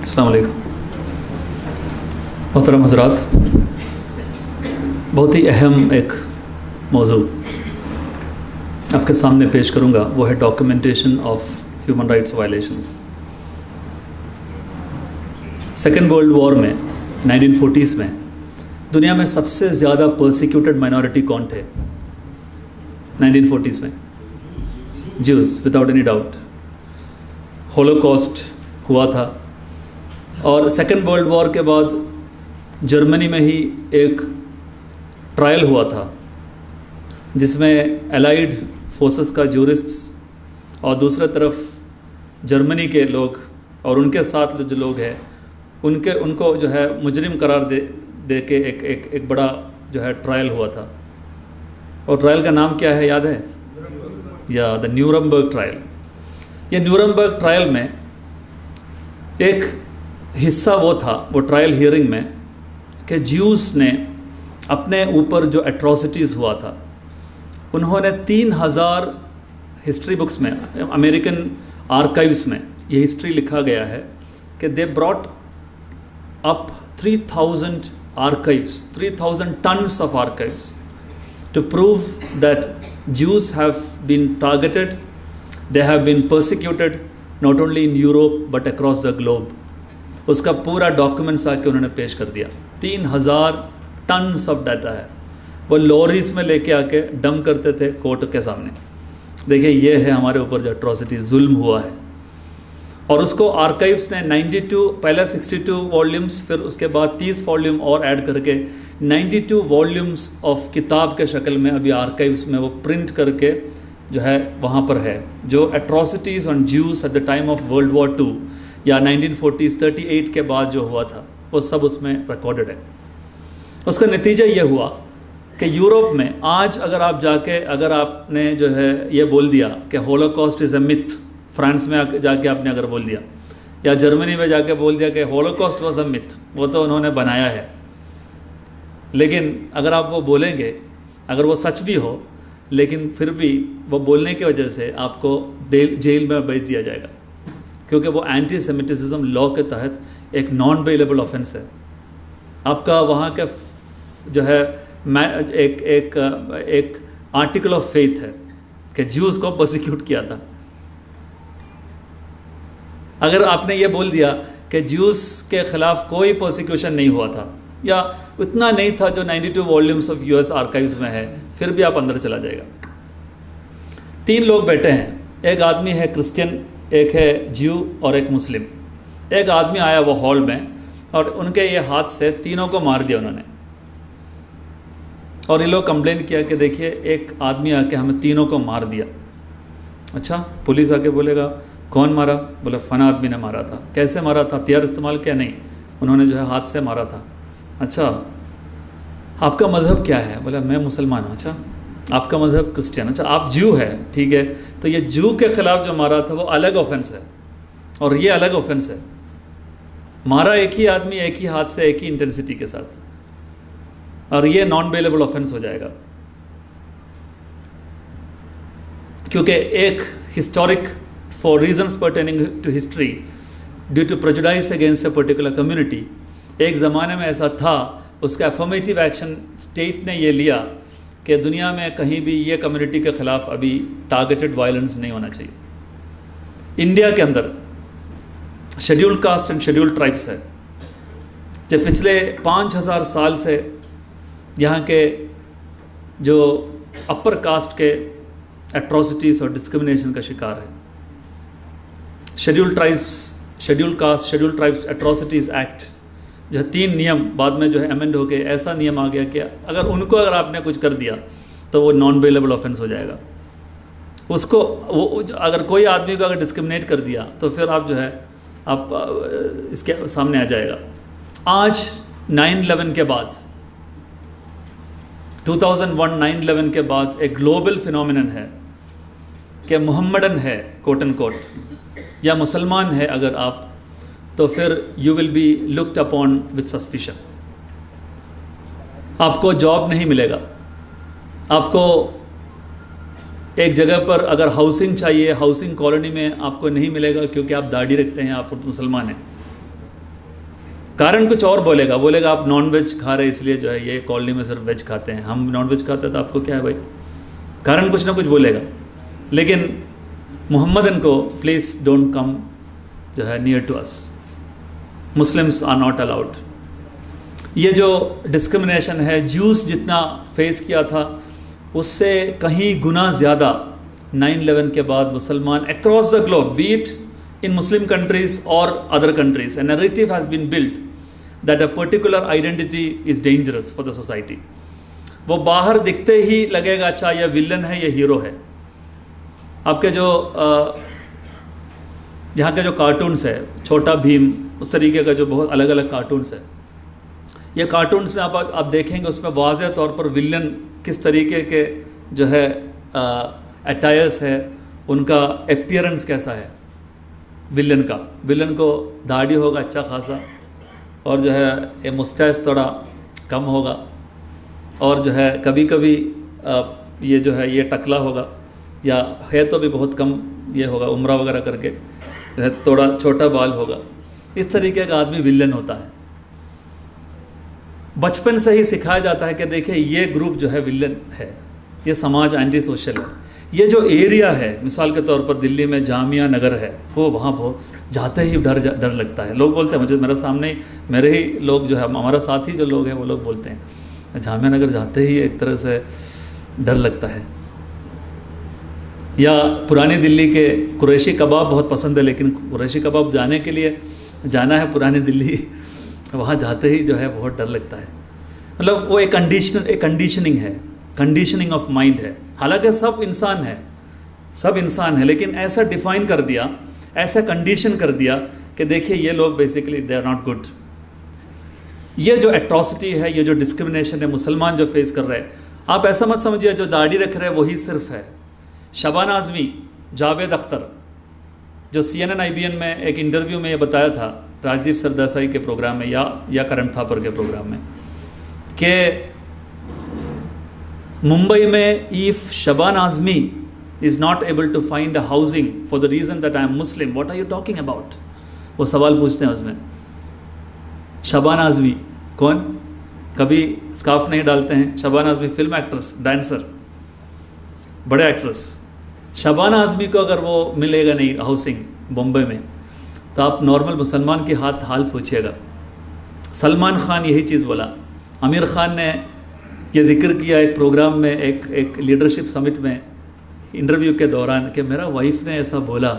अस्सलाम वालेकुम मोहतरम हज़रात, बहुत ही अहम एक मौजू आपके सामने पेश करूंगा, वो है documentation of human rights violations. Second world war में 1940s में दुनिया में सबसे ज़्यादा पर्सिक्यूटेड माइनॉरिटी कौन थे? 1940s में Jews, without any doubt. Holocaust हुआ था और सेकेंड वर्ल्ड वॉर के बाद जर्मनी में ही एक ट्रायल हुआ था जिसमें एलाइड फोर्सेस का जूरिस्ट्स और दूसरी तरफ जर्मनी के लोग और उनके साथ जो लोग हैं उनको जो है मुजरिम करार दे के एक बड़ा जो है ट्रायल हुआ था। और ट्रायल का नाम क्या है, याद है? या द न्यूरमबर्ग ट्रायल। ये न्यूरमबर्ग ट्रायल में एक हिस्सा वो था, वो ट्रायल हियरिंग में, कि ज्यूज़ ने अपने ऊपर जो एट्रोसिटीज़ हुआ था, उन्होंने 3000 हिस्ट्री बुक्स में, अमेरिकन आर्काइव्स में ये हिस्ट्री लिखा गया है कि they brought up 3000 archives, 3000 tons of archives to prove that Jews have been targeted, they have been persecuted not only in Europe but across the globe। उसका पूरा documents आके उन्होंने पेश कर दिया। 3000 टन्स ऑफ डाटा है, वो लॉरीज में लेके आके डंप करते थे कोर्ट के सामने। देखिए ये है हमारे ऊपर जो एट्रोसिटी जुल्म हुआ है। और उसको आर्काइव्स ने 92, पहले 62 वॉल्यूम्स, फिर उसके बाद 30 वॉल्यूम और ऐड करके 92 वॉल्यूम्स ऑफ किताब के शक्ल में अभी आर्काइव्स में वो प्रिंट करके जो है वहाँ पर है, जो atrocities on Jews at the time of world war 2 या 1940s 38 के बाद जो हुआ था वो सब उसमें रिकॉर्डेड है। उसका नतीजा ये हुआ कि यूरोप में आज अगर आप जाके, अगर आपने जो है ये बोल दिया कि Holocaust is a myth, France में जाके आपने अगर बोल दिया या जर्मनी में जाके बोल दिया कि होलोकॉस्ट वाज अ मिथ, वो तो उन्होंने बनाया है, लेकिन अगर आप वो बोलेंगे, अगर वो सच भी हो, लेकिन फिर भी वो बोलने की वजह से आपको जेल में भेज दिया जाएगा, क्योंकि वो एंटी सेमिटिज्म लॉ के तहत एक नॉन बेलेबल ऑफेंस है। आपका वहाँ का जो है एक आर्टिकल ऑफ फेथ है कि ज्यूज़ को प्रोसिक्यूट किया था। अगर आपने ये बोल दिया कि ज्यूज़ के ख़िलाफ़ कोई प्रोसिक्यूशन नहीं हुआ था या उतना नहीं था जो 92 वॉल्यूम्स ऑफ यूएस आर्काइव्स में है, फिर भी आप अंदर चला जाएगा। 3 लोग बैठे हैं, एक आदमी है क्रिश्चियन, एक है ज्यू और एक मुस्लिम। एक आदमी आया वो हॉल में और उनके ये हाथ से तीनों को मार दिया उन्होंने। और ये लोग कंप्लेन किया कि देखिए एक आदमी आके हमें तीनों को मार दिया। अच्छा, पुलिस आके बोलेगा कौन मारा? बोले फना आदमी ने मारा था। कैसे मारा था? हथियार इस्तेमाल किया? नहीं, उन्होंने जो है हाथ से मारा था। अच्छा, आपका मज़हब क्या है? बोला मैं मुसलमान हूँ। अच्छा, आपका मज़हब क्रिश्चियन। अच्छा, आप ज्यू है, ठीक है, तो ये ज्यू के ख़िलाफ़ जो मारा था वो अलग ऑफेंस है और ये अलग ऑफेंस है। मारा एक ही आदमी, एक ही हाथ से, एक ही इंटेंसिटी के साथ, और ये नॉन बेलेबल ऑफेंस हो जाएगा, क्योंकि एक historic for reasons pertaining to history due to prejudice against a particular community, एक ज़माने में ऐसा था, उसका अफर्मेटिव एक्शन स्टेट ने ये लिया कि दुनिया में कहीं भी ये कम्युनिटी के ख़िलाफ़ अभी टारगेटेड वायलेंस नहीं होना चाहिए। इंडिया के अंदर scheduled caste and scheduled tribes है, जो पिछले 5000 साल से यहाँ के जो अपर कास्ट के एट्रोसिटीज़ और डिस्क्रिमिनेशन का शिकार है। Scheduled tribes, scheduled caste, scheduled tribes atrocities act जो 3 नियम बाद में जो है अमेंड होके ऐसा नियम आ गया कि अगर आपने कुछ कर दिया तो वो नॉन बेलेबल ऑफेंस हो जाएगा। उसको वो अगर कोई आदमी को अगर डिस्क्रिमिनेट कर दिया तो फिर आप जो है आप इसके सामने आ जाएगा। आज 9/11 के बाद, 2001 9/11 के बाद एक ग्लोबल फिनोमिनन है कि मोहम्मडन है कोट एंड कोट, या मुसलमान है अगर आप, तो फिर you will be looked upon with suspicion. आपको जॉब नहीं मिलेगा, आपको एक जगह पर अगर हाउसिंग चाहिए, हाउसिंग कॉलोनी में आपको नहीं मिलेगा क्योंकि आप दाढ़ी रखते हैं, आप मुसलमान हैं। कारण कुछ और बोलेगा आप नॉन वेज खा रहे इसलिए जो है ये कॉलोनी में सिर्फ वेज खाते हैं, हम नॉन वेज खाते हैं तो आपको क्या है भाई, कारण कुछ ना कुछ बोलेगा। लेकिन मुहम्मदन को प्लीज़ डोंट कम जो है near to us, Muslims are not allowed. ये जो डिस्क्रिमिनेशन है ज्यूस जितना फेस किया था उससे कहीं गुना ज़्यादा 9/11 के बाद मुसलमान across the globe, be it in Muslim countries और other countries, a narrative has been built that a particular identity is dangerous for the society. वो बाहर दिखते ही लगेगा अच्छा ये विलन है, ये हीरो है। आपके जो यहाँ के जो कार्टून्स है, छोटा भीम, उस तरीके का जो बहुत अलग अलग कार्टून्स है, ये कार्टून्स में आप देखेंगे उसमें वाज़ेह तौर पर विलन किस तरीके के जो है अटायर्स है, उनका अपीयरेंस कैसा है विलन का। विलन को दाढ़ी होगा अच्छा खासा, और जो है ये मुस्टैच थोड़ा कम होगा, और जो है कभी कभी ये जो है ये टकला होगा, या है तो भी बहुत कम ये होगा, उम्रा वगैरह करके जो है थोड़ा छोटा बाल होगा। इस तरीके का आदमी विलन होता है। बचपन से ही सिखाया जाता है कि देखिए ये ग्रुप जो है विलन है, ये समाज एंटी सोशल है। ये जो एरिया है, मिसाल के तौर पर दिल्ली में जामिया नगर है, वो वहाँ बहुत जाते ही डर लगता है। लोग बोलते हैं, मुझे मेरे सामने ही मेरे ही लोग जो है, हमारा साथी जो लोग हैं वो लोग बोलते हैं जामिया नगर जाते ही एक तरह से डर लगता है। या पुरानी दिल्ली के कुरैशी कबाब बहुत पसंद है, लेकिन कुरैशी कबाब जाने के लिए जाना है पुरानी दिल्ली, वहाँ जाते ही जो है बहुत डर लगता है। मतलब वो एक कंडीशनिंग है, कंडीशनिंग ऑफ माइंड है। हालांकि सब इंसान है, लेकिन ऐसा डिफाइन कर दिया, ऐसा कंडीशन कर दिया कि देखिए ये लोग basically they are not good. ये जो एट्रॉसिटी है, ये जो डिस्क्रिमिनेशन है मुसलमान जो फेस कर रहे हैं, आप ऐसा मत समझिए जो दाढ़ी रख रहे हैं वही सिर्फ है। शबाना आज़मी, जावेद अख्तर, जो CNN IBN में एक इंटरव्यू में ये बताया था राजीव सरदेसाई के प्रोग्राम में या करण थापर के प्रोग्राम में, कि मुंबई में if Shabana Azmi is not able to find a housing for the reason that I am Muslim, what are you talking about. वो सवाल पूछते हैं उसमें। शबाना आज़मी कौन, कभी स्कार्फ नहीं डालते हैं। Shabana Azmi film actress, dancer, बड़े एक्ट्रेस। शबाना आज़मी को अगर वो मिलेगा नहीं हाउसिंग बम्बई में, तो आप नॉर्मल मुसलमान की हाल सोचिएगा। सलमान खान यही चीज़ बोला। आमिर खान ने ये जिक्र किया एक प्रोग्राम में, एक लीडरशिप समिट में इंटरव्यू के दौरान, कि मेरा वाइफ ने ऐसा बोला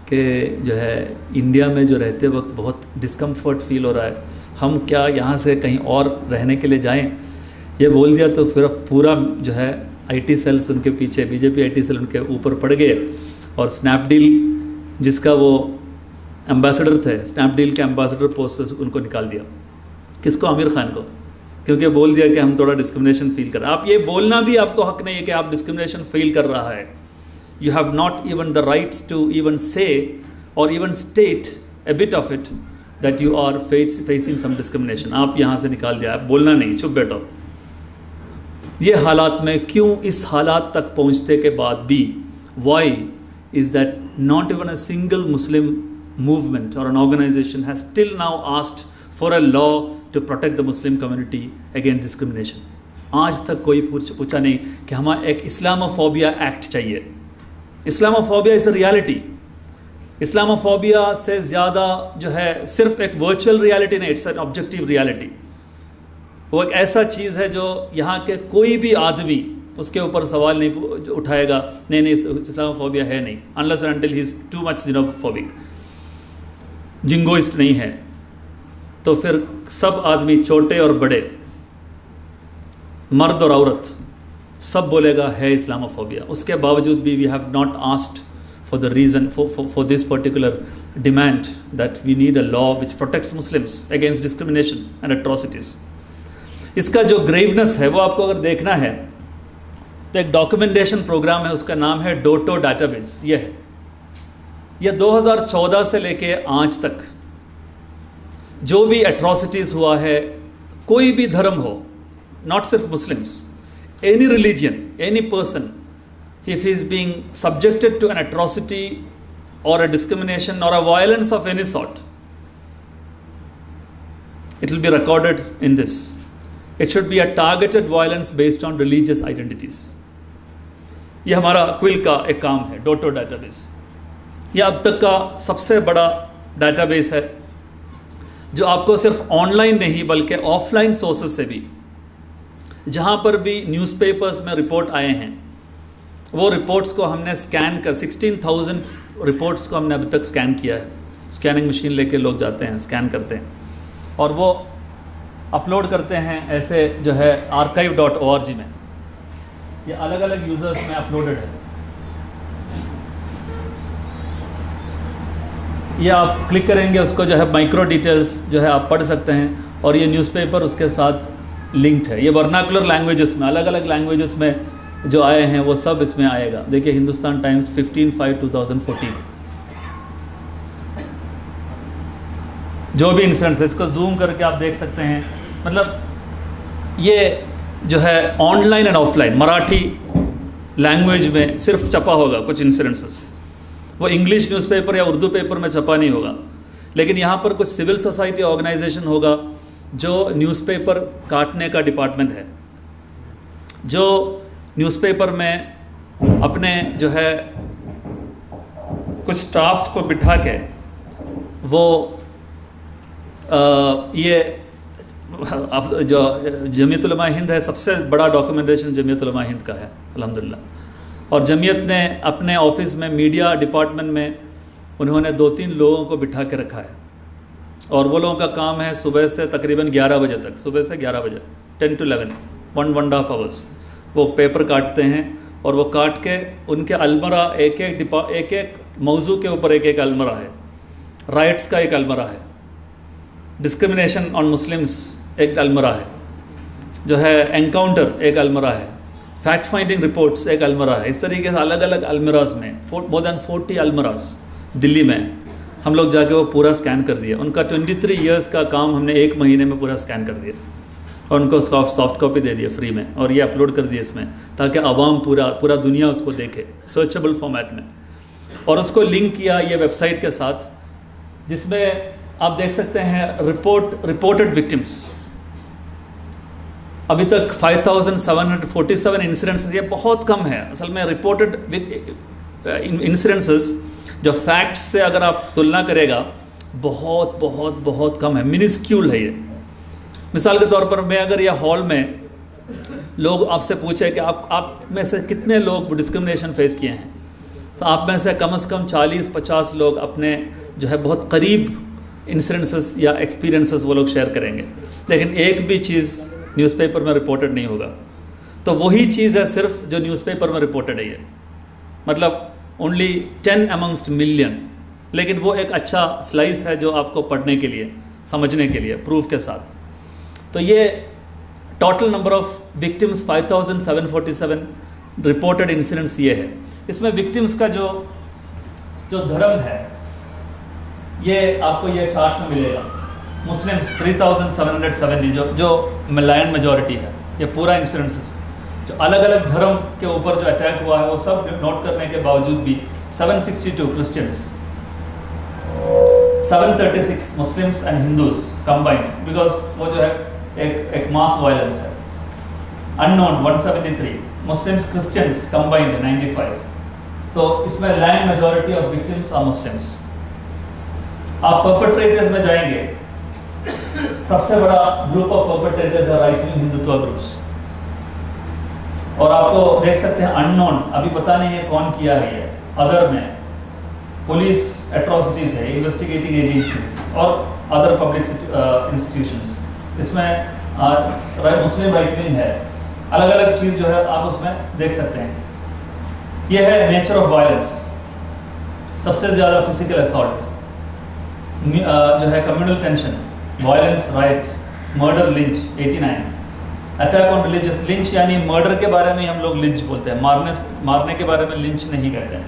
कि जो है इंडिया में जो रहते वक्त बहुत डिस्कम्फर्ट फील हो रहा है, हम क्या यहाँ से कहीं और रहने के लिए जाएं। ये बोल दिया तो फिर पूरा जो है IT सेल्स उनके पीछे, BJP IT सेल उनके ऊपर पड़ गए, और स्नैपडील जिसका वो एम्बेसडर थे, स्नैपडील के एम्बेसडर पोस्ट से उनको निकाल दिया। किसको? आमिर खान को, क्योंकि बोल दिया कि हम थोड़ा डिस्क्रिमिनेशन फील कर रहे हैं। आप ये बोलना भी आपको हक नहीं है कि आप डिस्क्रिमिनेशन फील कर रहा है। You have not even the rights to even say और even state a bit of it that you are facing some discrimination. आप यहाँ से निकाल दिया, आप बोलना नहीं, चुप बैठो। ये हालात में क्यों इस हालात तक पहुँचने के बाद भी, why is that not even a single Muslim movement or an organization has still now asked for a law to protect the Muslim community against discrimination. आज तक कोई पूछा नहीं कि हमें एक इस्लामोफोबिया एक्ट चाहिए। Islamophobia is a reality. Islamophobia से ज़्यादा जो है सिर्फ एक वर्चुअल रियलिटी नहीं, इट्स एन ऑब्जेक्टिव रियलिटी। वो एक ऐसा चीज़ है जो यहाँ के कोई भी आदमी उसके ऊपर सवाल नहीं उठाएगा, नहीं इस्लामोफोबिया है नहीं, unless and until he is too much xenophobic, जिंगोइस्ट नहीं है। तो फिर सब आदमी, छोटे और बड़े, मर्द और औरत, सब बोलेगा है इस्लामोफोबिया। उसके बावजूद भी we have not asked for the reason for this particular demand that we need a law which protects Muslims against discrimination and atrocities. इसका जो ग्रेवनेस है वो आपको अगर देखना है तो एक डॉक्यूमेंटेशन प्रोग्राम है, उसका नाम है डोटो डाटाबेस। ये है, यह 2014 से लेके आज तक जो भी एट्रॉसिटीज़ हुआ है, कोई भी धर्म हो, नॉट सिर्फ Muslims, any religion, any person, if he is being subjected to an atrocity or a discrimination or a violence of any sort, it will be recorded in this. It should be a targeted violence based on religious identities. ये हमारा quill का एक काम है, डोटो database. ये अब तक का सबसे बड़ा डाटाबेस है जो आपको सिर्फ ऑनलाइन नहीं बल्कि ऑफलाइन सोर्सेज से भी, जहाँ पर भी न्यूज़पेपर्स में रिपोर्ट आए हैं, वो रिपोर्ट्स को हमने स्कैन कर 16,000 रिपोर्ट्स को हमने अभी तक स्कैन किया है। स्कैनिंग मशीन लेके लोग जाते हैं, स्कैन करते हैं और वो अपलोड करते हैं ऐसे जो है archive.org में। ये अलग अलग यूज़र्स में अपलोडेड है। ये आप क्लिक करेंगे, उसको जो है माइक्रो डिटेल्स जो है आप पढ़ सकते हैं और ये न्यूज़पेपर उसके साथ लिंक्ड है। ये वर्नाकुलर लैंग्वेजेस में, अलग अलग लैंग्वेजेस में जो आए हैं वो सब इसमें आएगा। देखिए हिंदुस्तान टाइम्स 15/5/2014, जो भी इंसिडेंट्स है इसको जूम करके आप देख सकते हैं। मतलब ये जो है online and offline Marathi language में सिर्फ छपा होगा कुछ इंसिडेंट्स, वो इंग्लिश न्यूज़पेपर या उर्दू पेपर में छपा नहीं होगा। लेकिन यहाँ पर कुछ सिविल सोसाइटी ऑर्गेनाइजेशन होगा जो न्यूज़पेपर काटने का डिपार्टमेंट है, जो न्यूज़पेपर में अपने जो है कुछ स्टाफ्स को बिठा के वो ये जो जमीयत उलमा हिंद है, सबसे बड़ा डॉक्यूमेंटेशन जमीयत उलमा हिंद का है अल्हम्दुलिल्लाह। और जमीयत ने अपने ऑफिस में मीडिया डिपार्टमेंट में उन्होंने 2-3 लोगों को बिठा के रखा है और वो लोगों का काम है सुबह से तकरीबन 11 बजे तक, सुबह से 11 बजे 10 to 11, 1.5 आवर्स वो पेपर काटते हैं और वो काट के उनके अलमरा एक एक मौजू के ऊपर एक एक अलमरा है। राइट्स का एक अलमरा है, डिस्क्रिमिनेशन ऑन मुस्लिम्स एक अलमरा है, जो है एनकाउंटर एक अलमरा है, फैक्ट फाइंडिंग रिपोर्ट्स एक अलमरा है। इस तरीके से अलग अलग अलमराज में मोर देन 40 अलमराज दिल्ली में हम लोग जाके वो पूरा स्कैन कर दिया। उनका 23 ईयर्स का काम हमने 1 महीने में पूरा स्कैन कर दिया और उनको सॉफ्ट कॉपी दे दिया फ्री में और ये अपलोड कर दिया इसमें, ताकि आवाम पूरा दुनिया उसको देखे सर्चेबल फॉर्मेट में। और उसको लिंक किया ये वेबसाइट के साथ, जिसमें आप देख सकते हैं रिपोर्टेड विक्टिम्स अभी तक 5,747 इंसिडेंट्स। ये बहुत कम है असल में। रिपोर्टेड इंसिडेंट्स जो फैक्ट्स से अगर आप तुलना करेगा बहुत बहुत बहुत कम है, मिनिस्क्यूल है ये। मिसाल के तौर पर मैं अगर यह हॉल में लोग आपसे पूछे कि आप में से कितने लोग डिस्क्रिमिनेशन फेस किए हैं, तो आप में से कम 40-50 लोग अपने जो है बहुत करीब इंसिडेंसेस या एक्सपीरियंसेस वो लोग शेयर करेंगे, लेकिन एक भी चीज़ न्यूज़पेपर में रिपोर्टेड नहीं होगा। तो वही चीज़ है सिर्फ जो न्यूज़पेपर में रिपोर्टेड है ये, मतलब ओनली 10 amongst million, लेकिन वो एक अच्छा स्लाइस है जो आपको पढ़ने के लिए, समझने के लिए, प्रूफ के साथ। तो ये total number of victims 5,747 reported incidents ये है। इसमें विक्टिम्स का जो धर्म है ये आपको ये चार्ट में मिलेगा। मुस्लिम्स 3,770 जो मलायन मेजॉरिटी है। ये पूरा इंसिडेंसेस जो अलग अलग धर्म के ऊपर जो अटैक हुआ है वो सब नोट करने के बावजूद भी 762 Christians, 736 Muslims and Hindus combined, because वो जो है एक मास वायलेंस है। अननोन 173, मुस्लिम्स क्रिश्चियंस कंबाइंड है 95। तो इसमें land majority of victims are Muslims. आप परपेट्रेटर्स में जाएंगे, सबसे बड़ा ग्रुप ऑफ परपेट्रेटर्स है राइट विंग हिंदुत्व ग्रुप्स, और आपको देख सकते हैं अननोन, अभी पता नहीं है कौन किया है ये। अदर में पुलिस एट्रोसिटीज है, इन्वेस्टिगेटिंग एजेंसीज और अदर पब्लिक इंस्टीट्यूशंस। इसमें मुस्लिम राइट विंग है, अलग अलग चीज़ जो है आप उसमें देख सकते हैं। यह है नेचर ऑफ वायलेंस। सबसे ज़्यादा फिजिकल असॉल्ट, जो है communal tension, violence, right, murder, lynch 89, attack on religious, lynch यानी मर्डर के बारे में हम लोग लिंच बोलते हैं, मारने के बारे में लिंच नहीं कहते हैं।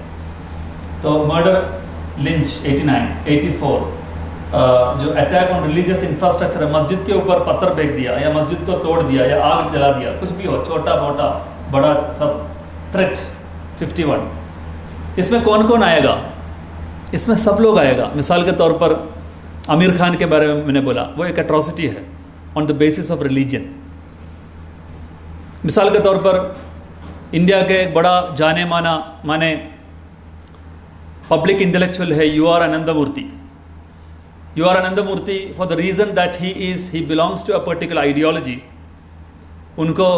तो मर्डर, लिंच 89, 84, जो अटैक ऑन रिलीजियस इंफ्रास्ट्रक्चर है, मस्जिद के ऊपर पत्थर फेंक दिया या मस्जिद को तोड़ दिया या आग जला दिया, कुछ भी हो, छोटा मोटा बड़ा सब थ्रेट 51, इसमें कौन कौन आएगा? इसमें सब लोग आएगा। मिसाल के तौर पर आमिर खान के बारे में मैंने बोला, वो एक एट्रॉसिटी है on the basis of religion. मिसाल के तौर पर इंडिया के एक बड़ा जाने माने पब्लिक इंटेलेक्चुअल है UR Ananthamurthy. UR Ananthamurthy, for the reason that he belongs to a particular ideology, उनको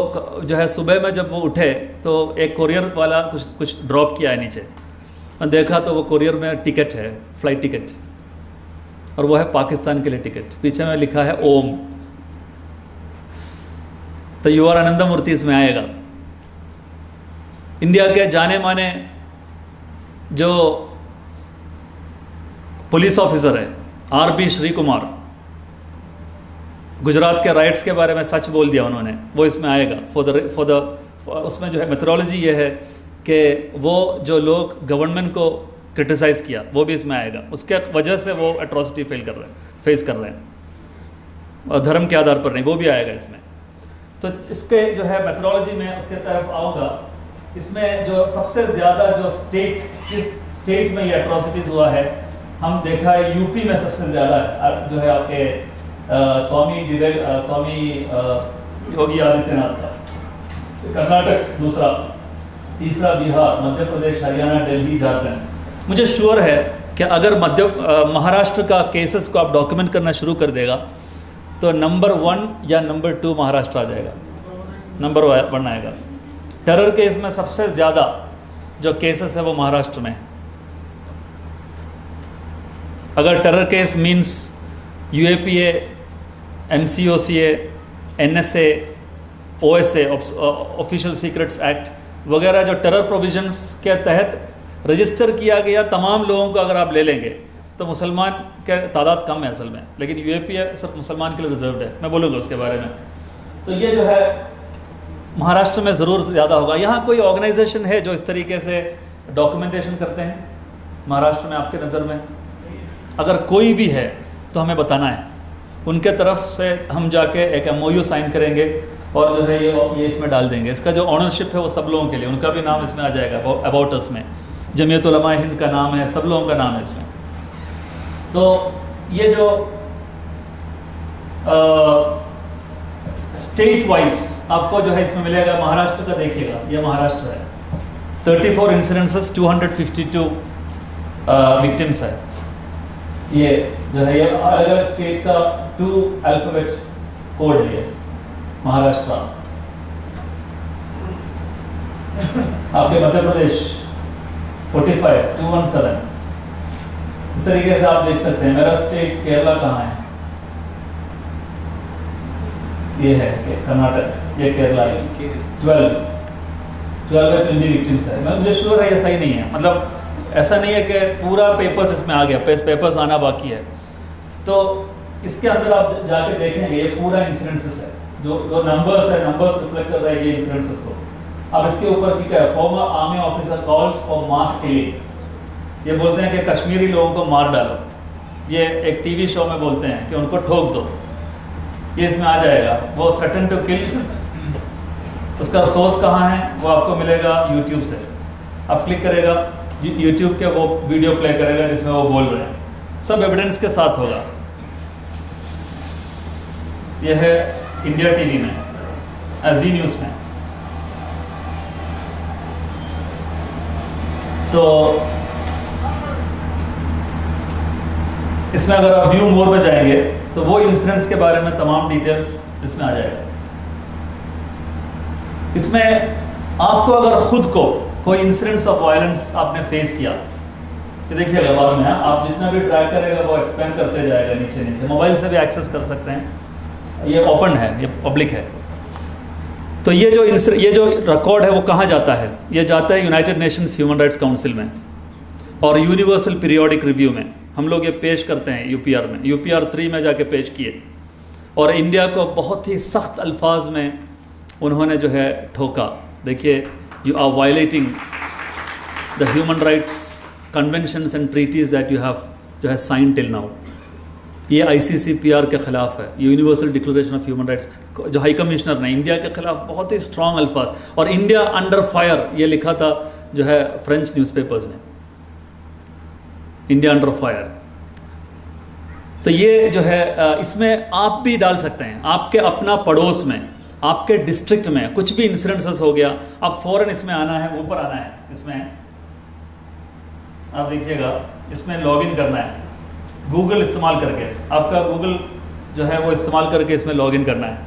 जो है सुबह में जब वो उठे तो एक कोरियर वाला कुछ ड्रॉप किया है नीचे, और देखा तो वो कोरियर में टिकट है, फ्लाइट टिकट, और वो है पाकिस्तान के लिए टिकट, पीछे में लिखा है ओम। तो UR आनंदमूर्ति इसमें आएगा। इंडिया के जाने माने जो पुलिस ऑफिसर है RB श्री कुमार, गुजरात के राइट्स के बारे में सच बोल दिया उन्होंने, वो इसमें आएगा। उसमें जो है मेथोडोलॉजी ये है कि वो जो लोग गवर्नमेंट को क्रिटिसाइज़ किया वो भी इसमें आएगा, उसके वजह से वो एट्रॉसिटी फेस कर रहे हैं, और धर्म के आधार पर नहीं, वो भी आएगा इसमें। तो इसके जो है मेथोडोलॉजी में उसके तरफ आऊँगा। इसमें जो सबसे ज़्यादा जो किस स्टेट में ये एट्रॉसिटीज़ हुआ है, हम देखा है UP में सबसे ज़्यादा जो है आपके स्वामी योगी आदित्यनाथ का, कर्नाटक दूसरा, तीसरा बिहार, मध्य प्रदेश, हरियाणा, दिल्ली, झारखंड। मुझे श्योर है कि अगर महाराष्ट्र का केसेस को आप डॉक्यूमेंट करना शुरू कर देगा तो नंबर 1 या नंबर 2 महाराष्ट्र आ जाएगा, नंबर 1 आएगा। टेरर केस में सबसे ज़्यादा जो केसेस है वो महाराष्ट्र में है। अगर terror case means UAPA, MCOCA, NSA, OSA, official secrets act वगैरह जो टेरर प्रोविजंस के तहत रजिस्टर किया गया तमाम लोगों को अगर आप ले लेंगे तो मुसलमान के तादाद कम है असल में, लेकिन UAPA सिर्फ मुसलमान के लिए रिजर्व्ड है, मैं बोलूँगा उसके बारे में। तो ये जो है महाराष्ट्र में ज़रूर ज़्यादा होगा। यहाँ कोई ऑर्गेनाइजेशन है जो इस तरीके से डॉक्यूमेंटेशन करते हैं महाराष्ट्र में? आपके नज़र में अगर कोई भी है तो हमें बताना है, उनके तरफ से हम जाके एक MOU साइन करेंगे और जो है ये इसमें डाल देंगे। इसका जो ऑनरशिप है वो सब लोगों के लिए, उनका भी नाम इसमें आ जाएगा, अबाउट अस में जमीयत उलमा हिंद का नाम है, सब लोगों का नाम है इसमें। तो ये जो स्टेट वाइज आपको जो है इसमें मिलेगा, महाराष्ट्र का देखिएगा, ये महाराष्ट्र है, 34 इंसिडेंसेस, 252 विक्टिम्स है। ये जो है ये अलग अलग स्टेट का 2 अल्फ़ाबेट कोड है महाराष्ट्र। आपके मध्य प्रदेश 45, 217। इस तरीके से आप देख सकते हैं। मेरा स्टेट केरला कहाँ है? ये है कर्नाटक, ये केरला है। 12 हिंदी विक्टिम्स है। मैं मुझे श्योर है ये सही नहीं है, मतलब ऐसा नहीं है कि पूरा पेपर्स इसमें आ गया, पेपर्स आना बाकी है। तो इसके अंदर आप जाके देखेंगे ये पूरा इंसिडेंसेस है, जो नंबर्स है, नंबर्स रिफ्लेक्ट कर रहे हैं ये इंसिडेंसेस को। अब इसके ऊपर की क्या है? Farmer army officer calls for mass killing. ये बोलते हैं कि कश्मीरी लोगों को मार डालो, ये एक टीवी शो में बोलते हैं कि उनको ठोक दो, ये इसमें आ जाएगा। वो थ्रेटन टू किल, उसका सोर्स कहाँ है वो आपको मिलेगा यूट्यूब से। आप क्लिक करेगा, यूट्यूब के वो वीडियो प्ले करेगा जिसमें वो बोल रहे हैं, सब एविडेंस के साथ होगा। यह है इंडिया टीवी में, जी न्यूज़ में। तो इसमें अगर आप व्यू मोर में जाएंगे तो वो इंसिडेंट्स के बारे में तमाम डिटेल्स इसमें आ जाएगा। इसमें आपको अगर खुद को कोई इंसिडेंट्स ऑफ वायलेंस आपने फेस किया, तो देखिएगा बाद में आप जितना भी ट्रैक करेगा वो एक्सपेंड करते जाएगा नीचे नीचे। मोबाइल से भी एक्सेस कर सकते हैं, ये ओपन है, ये पब्लिक है। तो ये जो रिकॉर्ड है वो कहाँ जाता है? ये जाता है United Nations human rights council में और यूनिवर्सल पीरियोडिक रिव्यू में। हम लोग ये पेश करते हैं UPR में, UPR 3 में जाके पेश किए, और इंडिया को बहुत ही सख्त अल्फाज में उन्होंने जो है ठोका। देखिए, you are violating the human rights conventions and treaties that you have जो है साइन टिल नाउ। ये ICCPR के ख़िलाफ़ है, universal declaration of human rights, जो हाई कमिश्नर ने इंडिया के ख़िलाफ़ बहुत ही स्ट्रॉन्ग अल्फाज, और इंडिया अंडर फायर ये लिखा था जो है फ्रेंच न्यूज़पेपर्स ने, इंडिया अंडर फायर। तो ये जो है इसमें आप भी डाल सकते हैं, आपके अपना पड़ोस में, आपके डिस्ट्रिक्ट में कुछ भी इंसिडेंसेस हो गया, आप फ़ौरन इसमें आना है, ऊपर आना है, इसमें आप देखिएगा, इसमें लॉगिन करना है गूगल इस्तेमाल करके, आपका गूगल जो है वो इस्तेमाल करके इसमें लॉगिन करना है,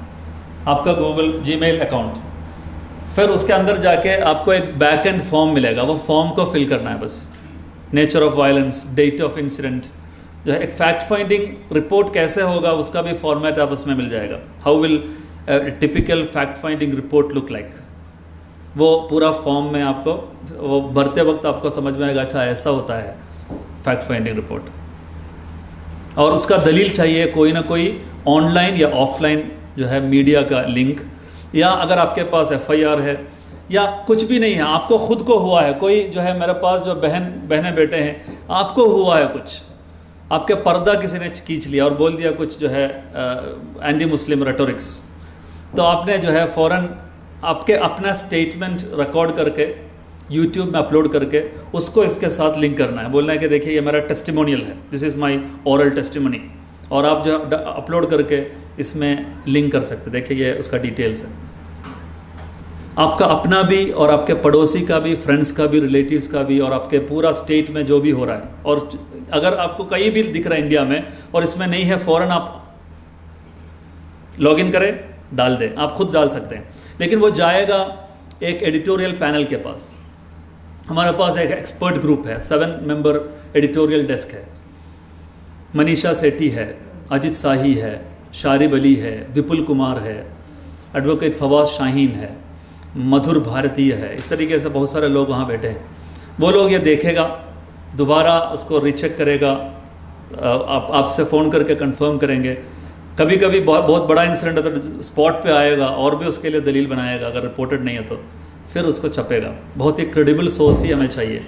आपका गूगल जीमेल अकाउंट। फिर उसके अंदर जाके आपको एक बैक एंड फॉर्म मिलेगा, वो फॉर्म को फिल करना है बस। Nature of violence, date of incident, जो है एक फैक्ट फाइंडिंग रिपोर्ट कैसे होगा उसका भी फॉर्मेट आप उसमें मिल जाएगा। How will typical fact finding report look like, वो पूरा फॉर्म में आपको वो भरते वक्त आपको समझ में आएगा, अच्छा ऐसा होता है फैक्ट फाइंडिंग रिपोर्ट। और उसका दलील चाहिए, कोई ना कोई ऑनलाइन या ऑफलाइन जो है मीडिया का लिंक, या अगर आपके पास FIR है या कुछ भी नहीं है, आपको खुद को हुआ है, कोई जो है मेरे पास जो बहनें बेटे हैं, आपको हुआ है कुछ, आपके पर्दा किसी ने खींच लिया और बोल दिया कुछ जो है एंटी मुस्लिम रेटोरिक्स, तो आपने जो है फ़ौरन आपके अपना स्टेटमेंट रिकॉर्ड करके YouTube में अपलोड करके उसको इसके साथ लिंक करना है, बोलना है कि देखिए ये मेरा टेस्टिमोनियल है, this is my oral testimony, और आप जो अपलोड करके इसमें लिंक कर सकते, देखिए ये उसका डिटेल्स है। आपका अपना भी और आपके पड़ोसी का भी, फ्रेंड्स का भी, रिलेटिव्स का भी, और आपके पूरा स्टेट में जो भी हो रहा है। और अगर आपको कहीं भी दिख रहा है इंडिया में और इसमें नहीं है, फ़ौरन आप लॉगिन करें, डाल दें, आप खुद डाल सकते हैं, लेकिन वो जाएगा एक एडिटोरियल पैनल के पास। हमारे पास एक एक्सपर्ट ग्रुप है, 7 मेंबर एडिटोरियल डेस्क है, मनीषा सेठी है, अजित शाही है, शारिब अली है, विपुल कुमार है, एडवोकेट फवाद शाहीन है, मधुर भारतीय है, इस तरीके से बहुत सारे लोग वहाँ बैठे हैं। वो लोग ये देखेगा, दोबारा उसको रीचेक करेगा, आपसे फ़ोन करके कंफर्म करेंगे। कभी कभी बहुत बड़ा इंसिडेंट है तो स्पॉट पे आएगा और भी उसके लिए दलील बनाएगा, अगर रिपोर्टेड नहीं है तो फिर उसको छपेगा। बहुत ही क्रेडिबल सोर्स ही हमें चाहिए।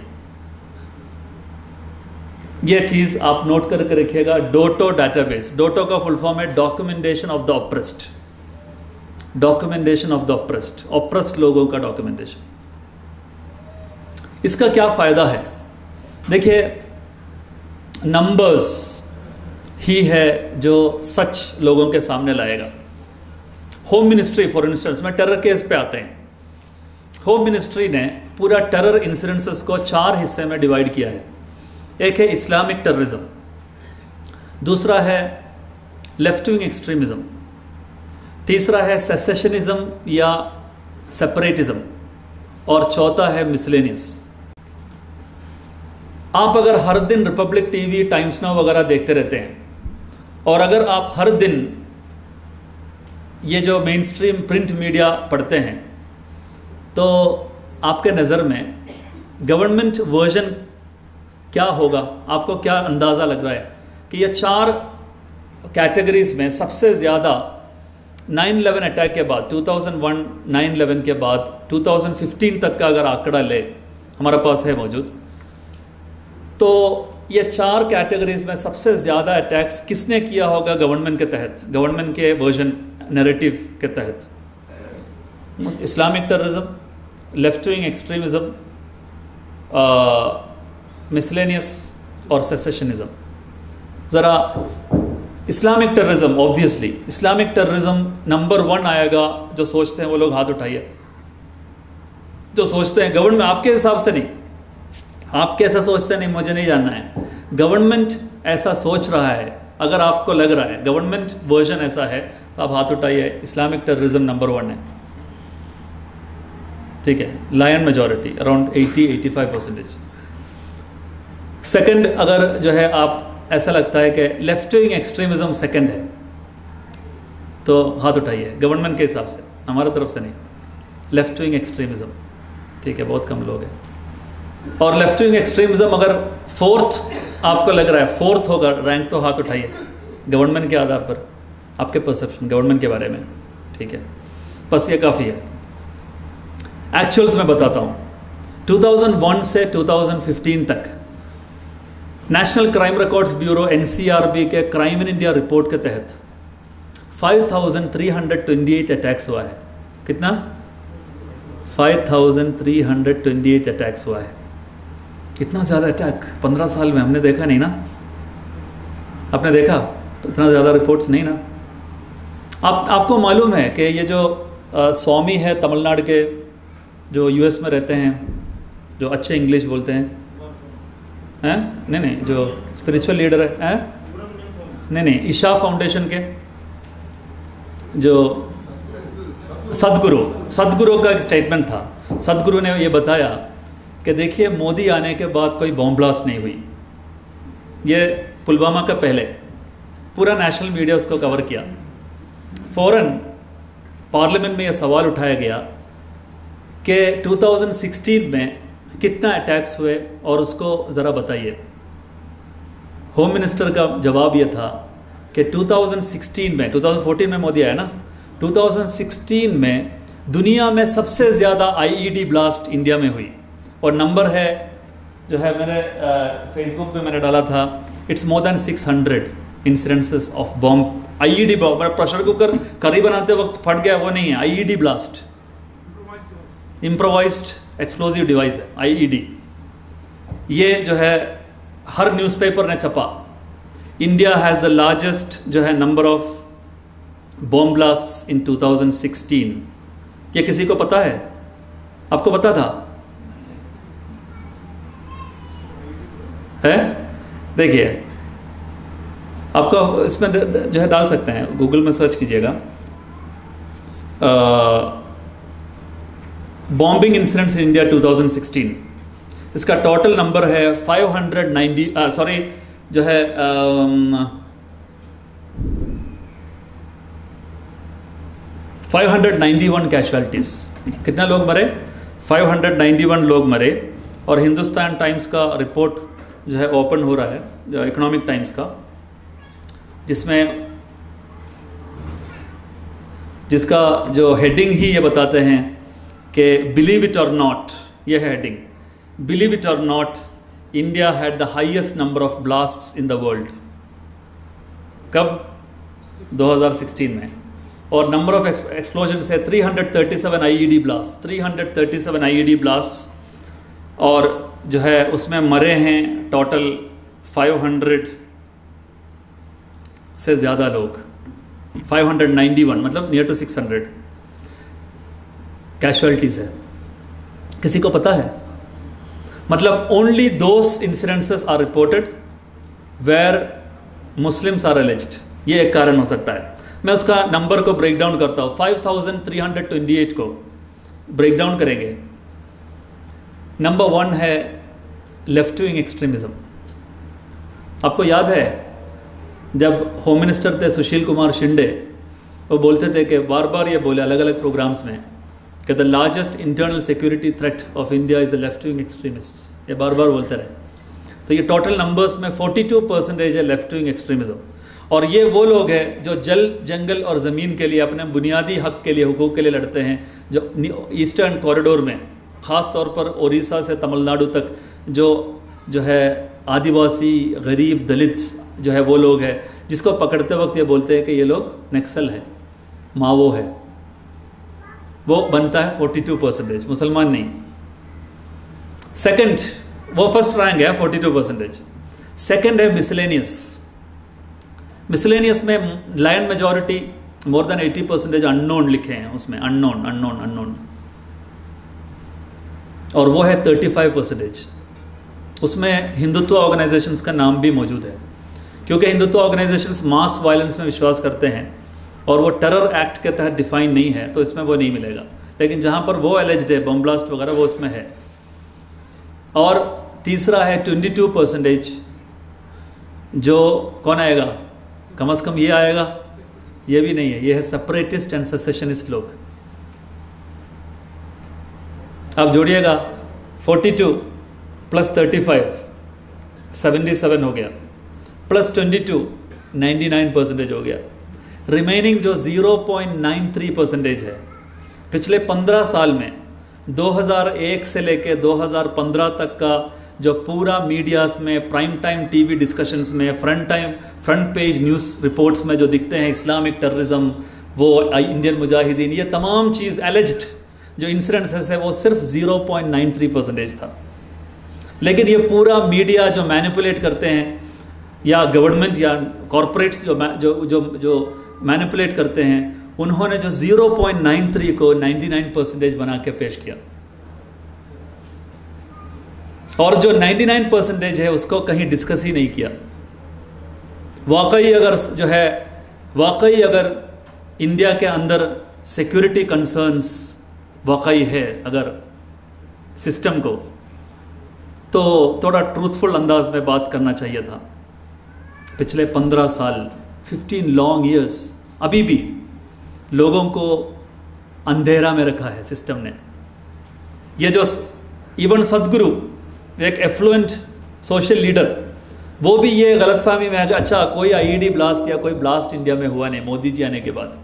ये चीज़ आप नोट करके रखिएगा। डोटो डाटाबेस, डोटो का फुल फॉर्म है documentation of the oppressed, documentation of the oppressed, oppressed लोगों का डॉक्यूमेंटेशन। इसका क्या फ़ायदा है? देखिए, नंबर्स ही है जो सच लोगों के सामने लाएगा। होम मिनिस्ट्री फॉर इंस्टेंस में टेरर केस पे आते हैं। होम मिनिस्ट्री ने पूरा टेरर इंसिडेंसेस को 4 हिस्से में डिवाइड किया है। एक है इस्लामिक टेररिज्म, दूसरा है लेफ्ट विंग एक्सट्रीमिज्म, तीसरा है सेसेशनिज्म या सेपरेटिज्म, और चौथा है मिसलेनियस। आप अगर हर दिन रिपब्लिक टीवी, टाइम्स नाउ वगैरह देखते रहते हैं, और अगर आप हर दिन ये जो मेन स्ट्रीम प्रिंट मीडिया पढ़ते हैं, तो आपके नज़र में गवर्नमेंट वर्जन क्या होगा? आपको क्या अंदाज़ा लग रहा है कि ये 4 कैटेगरीज में सबसे ज़्यादा 9/11 अटैक के बाद, 2001 9/11 के बाद 2015 तक का अगर आंकड़ा ले, हमारे पास है मौजूद, तो ये 4 कैटेगरीज में सबसे ज़्यादा अटैक्स किसने किया होगा गवर्नमेंट के तहत, गवर्नमेंट के वर्जन नैरेटिव के तहत? Islamic terrorism, left wing extremism, miscellaneous और सेसेशनिज्म। ज़रा Islamic terrorism, obviously Islamic terrorism number 1 आएगा। जो सोचते हैं वो लोग हाथ उठाइए, जो सोचते हैं गवर्नमेंट, आपके हिसाब से नहीं, आप कैसा सोचते नहीं मुझे नहीं जानना है, गवर्नमेंट ऐसा सोच रहा है, अगर आपको लग रहा है गवर्नमेंट वर्जन ऐसा है तो आप हाथ उठाइए। इस्लामिक टेररिज्म नंबर 1 है, ठीक है, लायन मेजॉरिटी अराउंड 80-85%। सेकंड, अगर जो है आप ऐसा लगता है कि लेफ्ट विंग एक्सट्रीमिज्म सेकंड है, तो हाथ उठाइए गवर्नमेंट के हिसाब से, हमारा तरफ से नहीं, लेफ्ट विंग एक्सट्रीमिज्म, ठीक है, बहुत कम लोग हैं। और लेफ्ट विंग एक्सट्रीमिज्म अगर 4th आपको लग रहा है, 4th होगा रैंक, तो हाथ उठाइए गवर्नमेंट के आधार पर, आपके परसेप्शन गवर्नमेंट के बारे में, ठीक है, बस ये काफ़ी है। एक्चुअल्स में बताता हूँ, 2001 से 2015 तक national crime records bureau NCRB के क्राइम इन इंडिया रिपोर्ट के तहत 5328 अटैक्स हुआ है। कितना? 5328 अटैक्स हुआ है। इतना ज़्यादा अटैक 15 साल में हमने देखा नहीं ना। आपने देखा तो इतना ज़्यादा रिपोर्ट्स नहीं ना। आपको मालूम है कि ये जो स्वामी है तमिलनाडु के, जो US में रहते हैं, जो अच्छे इंग्लिश बोलते हैं, नहीं, जो स्पिरिचुअल लीडर है, नहीं, ईशा फाउंडेशन के जो सदगुरु का एक स्टेटमेंट था। सदगुरु ने ये बताया कि देखिए, मोदी आने के बाद कोई बॉम्ब ब्लास्ट नहीं हुई। ये पुलवामा का पहले पूरा नेशनल मीडिया उसको कवर किया। फ़ौरन पार्लियामेंट में ये सवाल उठाया गया कि 2016 में कितना अटैक्स हुए और उसको ज़रा बताइए। होम मिनिस्टर का जवाब ये था कि 2016 में, 2014 में मोदी आया ना, 2016 में दुनिया में सबसे ज़्यादा IED ब्लास्ट इंडिया में हुई। और नंबर है जो है, मैंने फेसबुक पे मैंने डाला था, it's more than 600 incidences of bomb, IED bomb. Pressure cooker करी बनाते वक्त फट गया, वो नहीं है, IED blast, improvised explosive device है IED। ये जो है हर न्यूज़पेपर ने छपा। इंडिया हैज़ द लार्जेस्ट जो है नंबर ऑफ बॉम्ब ब्लास्ट्स इन 2016। ये किसी को पता है? आपको पता था? है? देखिए, आपको इसमें जो है डाल सकते हैं, गूगल में सर्च कीजिएगा बॉम्बिंग इंसिडेंट्स इन इंडिया 2016। इसका टोटल नंबर है 590, जो है 591 कैजुअलिटीज़। कितना लोग मरे? 591 लोग मरे। और हिंदुस्तान टाइम्स का रिपोर्ट जो है ओपन हो रहा है, जो इकोनॉमिक टाइम्स का, जिसका जो हेडिंग ही ये बताते हैं कि बिलीव इट और नॉट, ये है हेडिंग, बिलीव इट और not, India had the highest number of blasts in the world. कब? 2016 में। और नंबर ऑफ एक्सप्लोजन है 337 IED ब्लास्ट, 337 IED ब्लास्ट। और जो है उसमें मरे हैं टोटल 500 से ज़्यादा लोग, 591, मतलब नियर टू 600 कैजुअलिटीज़ है। किसी को पता है? मतलब only those incidences are reported where Muslims are alleged. ये एक कारण हो सकता है। मैं उसका नंबर को ब्रेक डाउन करता हूँ। 5328 को ब्रेक डाउन करेंगे। नंबर 1 है लेफ्ट विंग एक्सट्रीमिज़म। आपको याद है जब होम मिनिस्टर थे सुशील कुमार शिंदे, वो बोलते थे कि बार बार ये बोले अलग अलग प्रोग्राम्स में कि the largest internal security threat of India is the left wing extremist. ये बार बार बोलते रहे। तो ये टोटल नंबर्स में 42% है लेफ्ट विंग एक्सट्रीमिज़म। और ये वो लोग हैं जो जल, जंगल और ज़मीन के लिए, अपने बुनियादी हक के लिए, हुकूक के लिए लड़ते हैं। जो ईस्टर्न कॉरिडोर में, ख़ास तौर पर उड़ीसा से तमिलनाडु तक जो है आदिवासी, गरीब, दलित जो है वो लोग हैं, जिसको पकड़ते वक्त ये बोलते हैं कि ये लोग नक्सल है, मावो है। वो बनता है 42%, मुसलमान नहीं। सेकंड, वो फर्स्ट रैंक है 42%। सेकंड है मिसलेनियस। मिसलेनियस में lion majority, more than 80% unknown लिखे हैं उसमें, अननोन। और वो है 35%। उसमें हिंदुत्व ऑर्गेनाइजेशंस का नाम भी मौजूद है, क्योंकि हिंदुत्व ऑर्गेनाइजेशंस मास वायलेंस में विश्वास करते हैं और वो टेरर एक्ट के तहत डिफाइन नहीं है, तो इसमें वो नहीं मिलेगा। लेकिन जहाँ पर वो एलिज्ड है, बम ब्लास्ट वगैरह, वो इसमें है। और तीसरा है 22%, जो कौन आएगा? कम से कम ये आएगा, ये भी नहीं है, ये है सेपरेटिस्ट एंड सेसेशनिस्ट लोग। आप जोड़िएगा 42 प्लस 35 77 हो गया, प्लस 22 99% हो गया। रिमेनिंग जो 0.93% है, पिछले 15 साल में 2001 से लेकर 2015 तक का जो पूरा मीडियाज़ में, प्राइम टाइम टीवी डिस्कशंस में, फ्रंट पेज न्यूज़ रिपोर्ट्स में जो दिखते हैं, इस्लामिक टेररिज्म, वो इंडियन मुजाहिदीन, ये तमाम चीज़ एलिज्ड जो इंसिडेंट्स है वो सिर्फ 0.93% था। लेकिन ये पूरा मीडिया जो मैनिपुलेट करते हैं, या गवर्नमेंट या कॉरपोरेट्स जो मैनिपुलेट करते हैं, उन्होंने जो 0.93 को 99% बना के पेश किया, और जो 99% है उसको कहीं डिस्कस ही नहीं किया। वाकई अगर इंडिया के अंदर सिक्योरिटी कंसर्न्स वाकई है अगर सिस्टम को, तो थोड़ा ट्रूथफुल अंदाज में बात करना चाहिए था। पिछले 15 साल 15 लॉन्ग ईयर्स अभी भी लोगों को अंधेरा में रखा है सिस्टम ने। ये जो इवन सदगुरु, एक एफ्लुएंट सोशल लीडर, वो भी ये गलतफहमी में है कि अच्छा कोई आईईडी ब्लास्ट या कोई ब्लास्ट इंडिया में हुआ नहीं मोदी जी आने के बाद।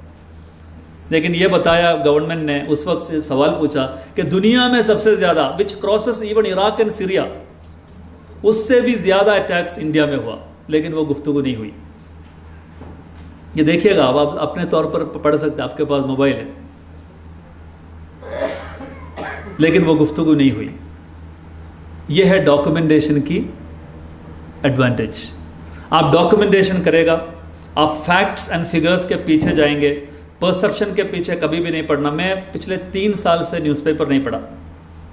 लेकिन ये बताया गवर्नमेंट ने, उस वक्त से सवाल पूछा कि दुनिया में सबसे ज़्यादा, which crosses even Iraq and Syria, उससे भी ज़्यादा अटैक्स इंडिया में हुआ, लेकिन वो गुफ्तगू नहीं हुई। ये देखिएगा, आप अपने तौर पर पढ़ सकते हैं, आपके पास मोबाइल है, लेकिन वो गुफ्तगू नहीं हुई। ये है डॉक्यूमेंटेशन की एडवांटेज। आप डॉक्यूमेंटेशन करेगा, आप फैक्ट्स एंड फिगर्स के पीछे जाएंगे, परसेप्शन के पीछे कभी भी नहीं पढ़ना। मैं पिछले 3 साल से न्यूज़पेपर नहीं पढ़ा,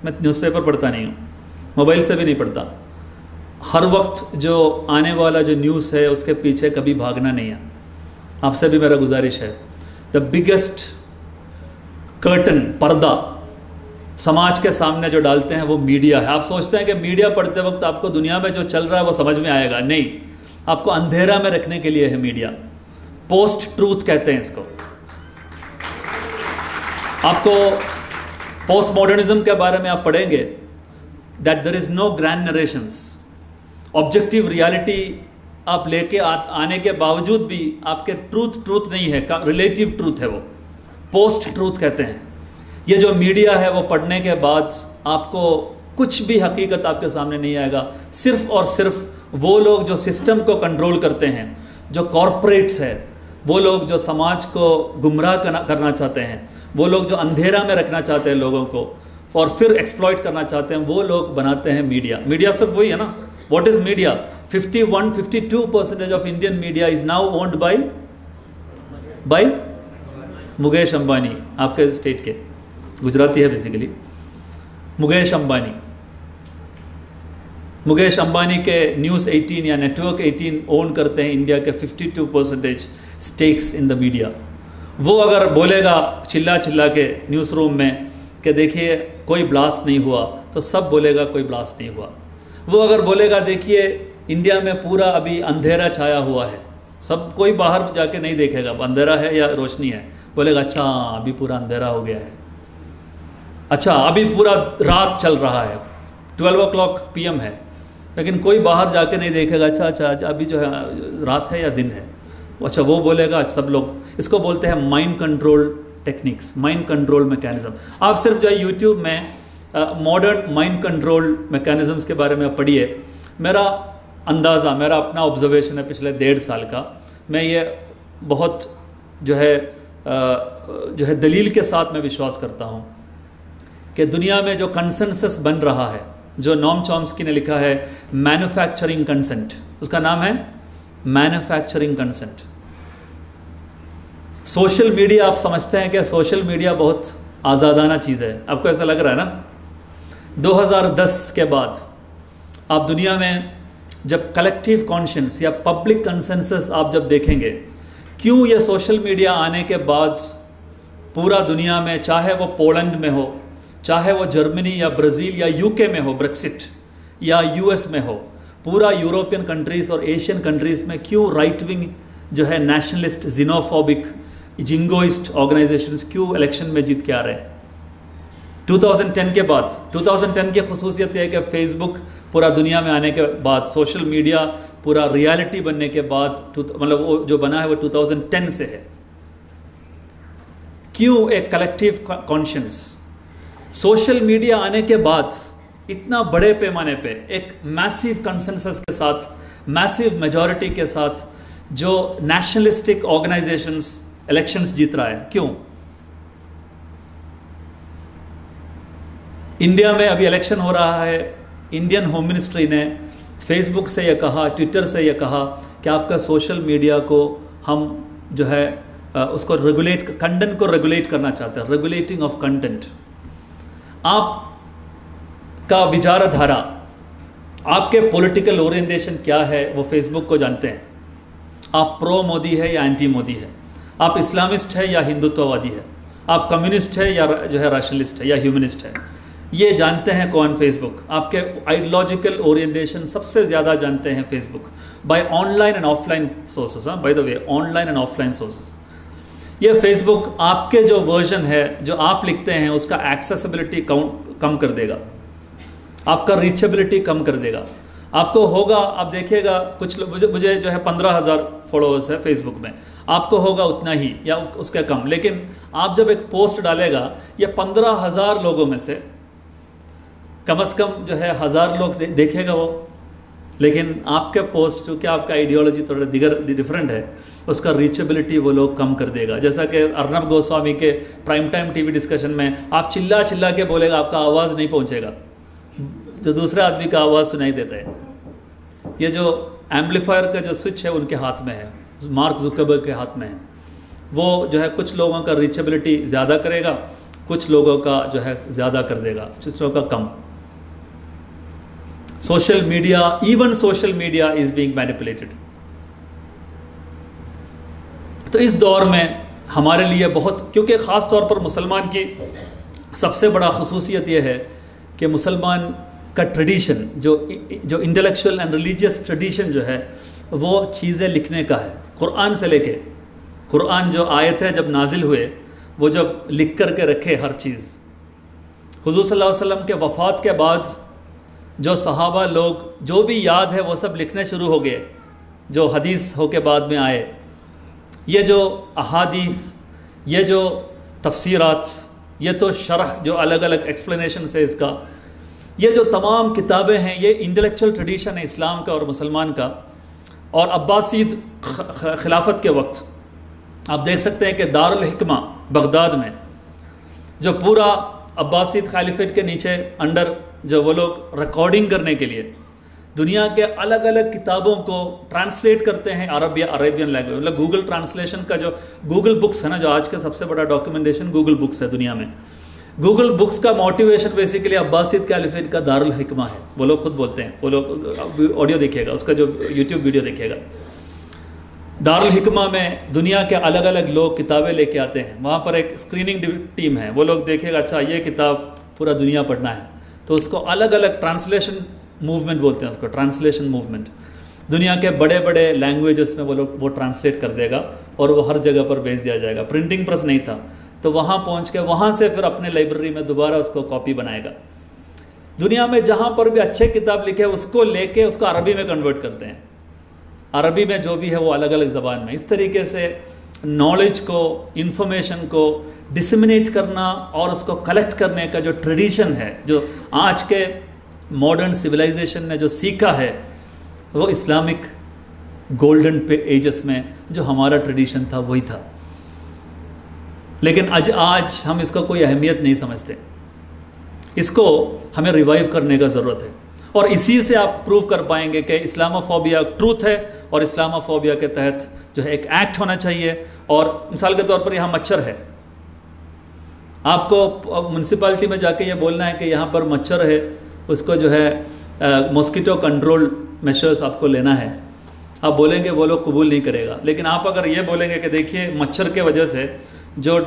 मैं न्यूज़पेपर पढ़ता नहीं हूँ, मोबाइल से भी नहीं पढ़ता। हर वक्त जो आने वाला जो न्यूज़ है उसके पीछे कभी भागना नहीं है। आपसे भी मेरा गुजारिश है, द बिगेस्ट कर्टन, पर्दा समाज के सामने जो डालते हैं वो मीडिया है। आप सोचते हैं कि मीडिया पढ़ते वक्त आपको दुनिया में जो चल रहा है वो समझ में आएगा, नहीं, आपको अंधेरा में रखने के लिए है मीडिया। पोस्ट ट्रूथ कहते हैं इसको। आपको पोस्ट मॉडर्निज्म के बारे में आप पढ़ेंगे, that there is no grand narrations, objective reality आप लेके आने के बावजूद भी आपके ट्रूथ नहीं है, रिलेटिव ट्रूथ है, वो पोस्ट ट्रूथ कहते हैं। ये जो मीडिया है वो पढ़ने के बाद आपको कुछ भी हकीकत आपके सामने नहीं आएगा। सिर्फ और सिर्फ वो लोग जो सिस्टम को कंट्रोल करते हैं, जो कॉरपोरेट्स है, वो लोग जो समाज को गुमराह करना चाहते हैं, वो लोग जो अंधेरा में रखना चाहते हैं लोगों को और फिर एक्सप्लॉइट करना चाहते हैं, वो लोग बनाते हैं मीडिया। मीडिया सिर्फ वही है ना। What is media? 51-52% of Indian media is now owned by Mukesh Ambani, आपके स्टेट के, गुजराती है बेसिकली, मुकेश अंबानी के न्यूज़ 18 या नेटवर्क 18 ओन करते हैं इंडिया के 52% स्टेक्स इन द मीडिया। वो अगर बोलेगा चिल्ला के न्यूज़ रूम में कि देखिए कोई ब्लास्ट नहीं हुआ, तो सब बोलेगा कोई ब्लास्ट नहीं हुआ। वो अगर बोलेगा देखिए इंडिया में पूरा अभी अंधेरा छाया हुआ है, सब कोई बाहर जाके नहीं देखेगा अंधेरा है या रोशनी है, बोलेगा अच्छा अभी पूरा अंधेरा हो गया है, अच्छा अभी पूरा रात चल रहा है, 12 o'clock PM है, लेकिन कोई बाहर जाके नहीं देखेगा अच्छा अभी जो है रात है या दिन है। अच्छा वो बोलेगा सब लोग। इसको बोलते हैं mind control techniques, mind control mechanism. आप सिर्फ जो है यूट्यूब में मॉडर्न माइंड कंट्रोल मैकेनिज्म्स के बारे में पढ़िए। मेरा अंदाज़ा, मेरा अपना ऑब्जर्वेशन है पिछले 1.5 साल का, मैं ये बहुत जो है दलील के साथ मैं विश्वास करता हूँ कि दुनिया में जो कंसेंसस बन रहा है, जो नॉम चॉम्स्की ने लिखा है मैन्युफैक्चरिंग कंसेंट, उसका नाम है मैन्युफैक्चरिंग कंसेंट। सोशल मीडिया, आप समझते हैं कि सोशल मीडिया बहुत आज़ादाना चीज़ है, आपको ऐसा लग रहा है ना। 2010 के बाद आप दुनिया में जब कलेक्टिव कॉन्शियंस या पब्लिक कंसेंसस आप जब देखेंगे, क्यों ये सोशल मीडिया आने के बाद पूरा दुनिया में, चाहे वो पोलैंड में हो, चाहे वो जर्मनी या ब्राज़ील या यूके में हो, ब्रेक्सिट, या US में हो, पूरा यूरोपियन कंट्रीज़ और एशियन कंट्रीज़ में क्यों राइट विंग जो है नेशनलिस्ट, जिनोफोबिक, जिंगोइस्ट ऑर्गेनाइजेशंस क्यों इलेक्शन में जीत के आ रहे हैं? 2010 के बाद, 2010 की खसूसियत यह है कि फेसबुक पूरा दुनिया में आने के बाद, सोशल मीडिया पूरा रियलिटी बनने के बाद, मतलब वो जो बना है वो 2010 से है। क्यों एक कलेक्टिव कॉन्शियंस? सोशल मीडिया आने के बाद इतना बड़े पैमाने पे एक मैसिव कंसेंसस के साथ, मैसिव मेजॉरिटी के साथ जो नेशनलिस्टिक ऑर्गेनाइजेशंस इलेक्शंस जीत रहा है? क्यों? इंडिया में अभी इलेक्शन हो रहा है, इंडियन होम मिनिस्ट्री ने फेसबुक से यह कहा, ट्विटर से यह कहा कि आपका सोशल मीडिया को हम जो है उसको रेगुलेट, कंटेंट को रेगुलेट करना चाहते हैं, रेगुलेटिंग ऑफ कंटेंट। आप का विचारधारा, आपके पॉलिटिकल ओरिएंटेशन क्या है वो फेसबुक को जानते हैं। आप प्रो मोदी है या एंटी मोदी है, आप इस्लामिस्ट है या हिंदुत्ववादी है, आप कम्युनिस्ट है या जो है रैशनलिस्ट है या ह्यूमनिस्ट है, ये जानते हैं कौन? फेसबुक। आपके आइडियोलॉजिकल ओरिएंटेशन सबसे ज़्यादा जानते हैं Facebook, by online and offline sources. By the way, online and offline sources. ये फेसबुक आपके जो वर्जन है, जो आप लिखते हैं, उसका एक्सेसिबिलिटी कम कर देगा, आपका रीचेबिलिटी कम कर देगा। आपको होगा, आप देखिएगा, कुछ लोग, मुझे जो है 15,000 फॉलोअर्स है फेसबुक में, आपको होगा उतना ही या उसका कम, लेकिन आप जब एक पोस्ट डालेगा, ये 15,000 लोगों में से कम से कम जो है 1000 लोग से देखेगा वो। लेकिन आपके पोस्ट, चूँकि आपका आइडियोलॉजी थोड़ा डिफरेंट है, उसका रीचेबिलिटी वो लोग कम कर देगा। जैसा कि अर्नब गोस्वामी के प्राइम टाइम टीवी डिस्कशन में आप चिल्ला चिल्ला के बोलेगा, आपका आवाज़ नहीं पहुंचेगा, जो दूसरे आदमी का आवाज़ सुनाई देता है। ये जो एम्पलीफायर का जो स्विच है उनके हाथ में है, मार्क जुकरबर्ग के हाथ में है। वो जो है कुछ लोगों का रीचेबिलिटी ज़्यादा करेगा, कुछ लोगों का जो है ज़्यादा कर देगा, कुछ लोगों का कम। Social media, even social media is being manipulated. तो इस दौर में हमारे लिए बहुत, क्योंकि ख़ास तौर पर मुसलमान की सबसे बड़ा खुसूसियत यह है कि मुसलमान का ट्रेडिशन, जो इंटेलेक्चुअल एंड रिलीजियस ट्रेडिशन जो है, वो चीज़ें लिखने का है। कुरान से लेके, कुरान जो आयत है जब नाजिल हुए, वो जब लिख कर के रखे हर चीज़। हुज़ूर सल्लल्लाहु अलैहि वसल्लम के वफ़ात के बाद जो सहाबा लोग, जो भी याद है वो सब लिखने शुरू हो गए, जो हदीस हो के बाद में आए। ये जो अहादीस, ये जो तफसीरात, ये तो शरह, जो अलग अलग एक्सप्लेनेशन है इसका, ये जो तमाम किताबें हैं, ये इंटेलेक्चुअल ट्रेडिशन है इस्लाम का और मुसलमान का। और अब्बासीद खिलाफत के वक्त आप देख सकते हैं कि दारुल हिकमा बगदाद में, जो पूरा अब्बासीद खलीफेट के नीचे अंडर, जो वो लोग रिकॉर्डिंग करने के लिए दुनिया के अलग अलग किताबों को ट्रांसलेट करते हैं अरेबियन लैंग्वेज। मतलब गूगल ट्रांसलेशन का जो गूगल बुक्स है ना, जो आज का सबसे बड़ा डॉक्यूमेंटेशन गूगल बुक्स है दुनिया में, गूगल बुक्स का मोटिवेशन बेसिकली अब्बासीद कैलिफेट का दारुल हिकमा है। वो लोग खुद बोलते हैं, वो लोग ऑडियो देखिएगा, उसका जो यूट्यूब वीडियो देखिएगा। दारुल हिकमा में दुनिया के अलग अलग लोग किताबें लेके आते हैं, वहाँ पर एक स्क्रीनिंग टीम है, वो लोग देखेगा, अच्छा ये किताब पूरा दुनिया पढ़ना है, तो उसको अलग अलग ट्रांसलेशन मूवमेंट बोलते हैं, उसको ट्रांसलेशन मूवमेंट। दुनिया के बड़े बड़े लैंग्वेजेस में वो लोग वो ट्रांसलेट कर देगा और वो हर जगह पर भेज दिया जाएगा। प्रिंटिंग प्रेस नहीं था, तो वहाँ पहुँच के वहाँ से फिर अपने लाइब्रेरी में दोबारा उसको कॉपी बनाएगा। दुनिया में जहाँ पर भी अच्छे किताब लिखे उसको लेके उसको अरबी में कन्वर्ट करते हैं, अरबी में जो भी है वो अलग अलग ज़बान में। इस तरीके से नॉलेज को, इन्फॉर्मेशन को डिसमिनेट करना और उसको कलेक्ट करने का जो ट्रेडिशन है, जो आज के मॉडर्न सिविलाइजेशन ने जो सीखा है, वो इस्लामिक गोल्डन एजेस में जो हमारा ट्रेडिशन था वही था। लेकिन आज हम इसको कोई अहमियत नहीं समझते, इसको हमें रिवाइव करने का ज़रूरत है। और इसी से आप प्रूव कर पाएंगे कि इस्लामोफोबिया ट्रूथ है और इस्लामोफोबिया के तहत जो है एक एक्ट होना चाहिए। और मिसाल के तौर पर यहाँ मच्छर है, आपको म्यूनसिपालिटी में जाके ये बोलना है कि यहाँ पर मच्छर है, उसको जो है मॉस्किटो कंट्रोल मेशर्स आपको लेना है, आप बोलेंगे, वो लोग कबूल नहीं करेगा। लेकिन आप अगर ये बोलेंगे कि देखिए मच्छर के वजह से जो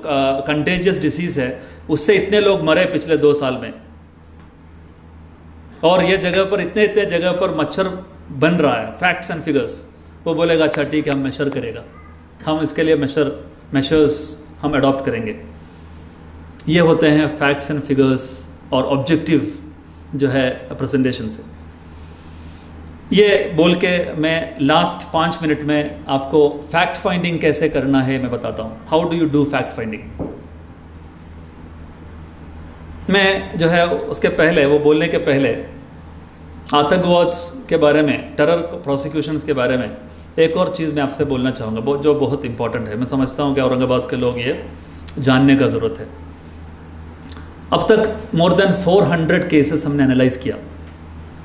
कंटेजियस डिसीज़ है उससे इतने लोग मरे पिछले 2 साल में, और ये जगह पर इतने जगह पर मच्छर बन रहा है, फैक्ट्स एंड फिगर्स, वो बोलेगा अच्छा ठीक है, हम मेशर करेगा, हम इसके लिए मेशर्स हम अडॉप्ट करेंगे। ये होते हैं फैक्ट्स एंड फिगर्स और ऑब्जेक्टिव जो है प्रेजेंटेशन से। ये बोल के मैं लास्ट 5 मिनट में आपको फैक्ट फाइंडिंग कैसे करना है मैं बताता हूँ। How do you do fact finding? मैं जो है उसके पहले, वो बोलने के पहले आतंकवाद के बारे में, टेरर प्रोसिक्यूशंस के बारे में एक और चीज़ मैं आपसे बोलना चाहूँगा जो बहुत इंपॉर्टेंट है। मैं समझता हूँ कि औरंगाबाद के लोग ये जानने का ज़रूरत है। अब तक मोर देन 400 केसेस हमने एनालाइज किया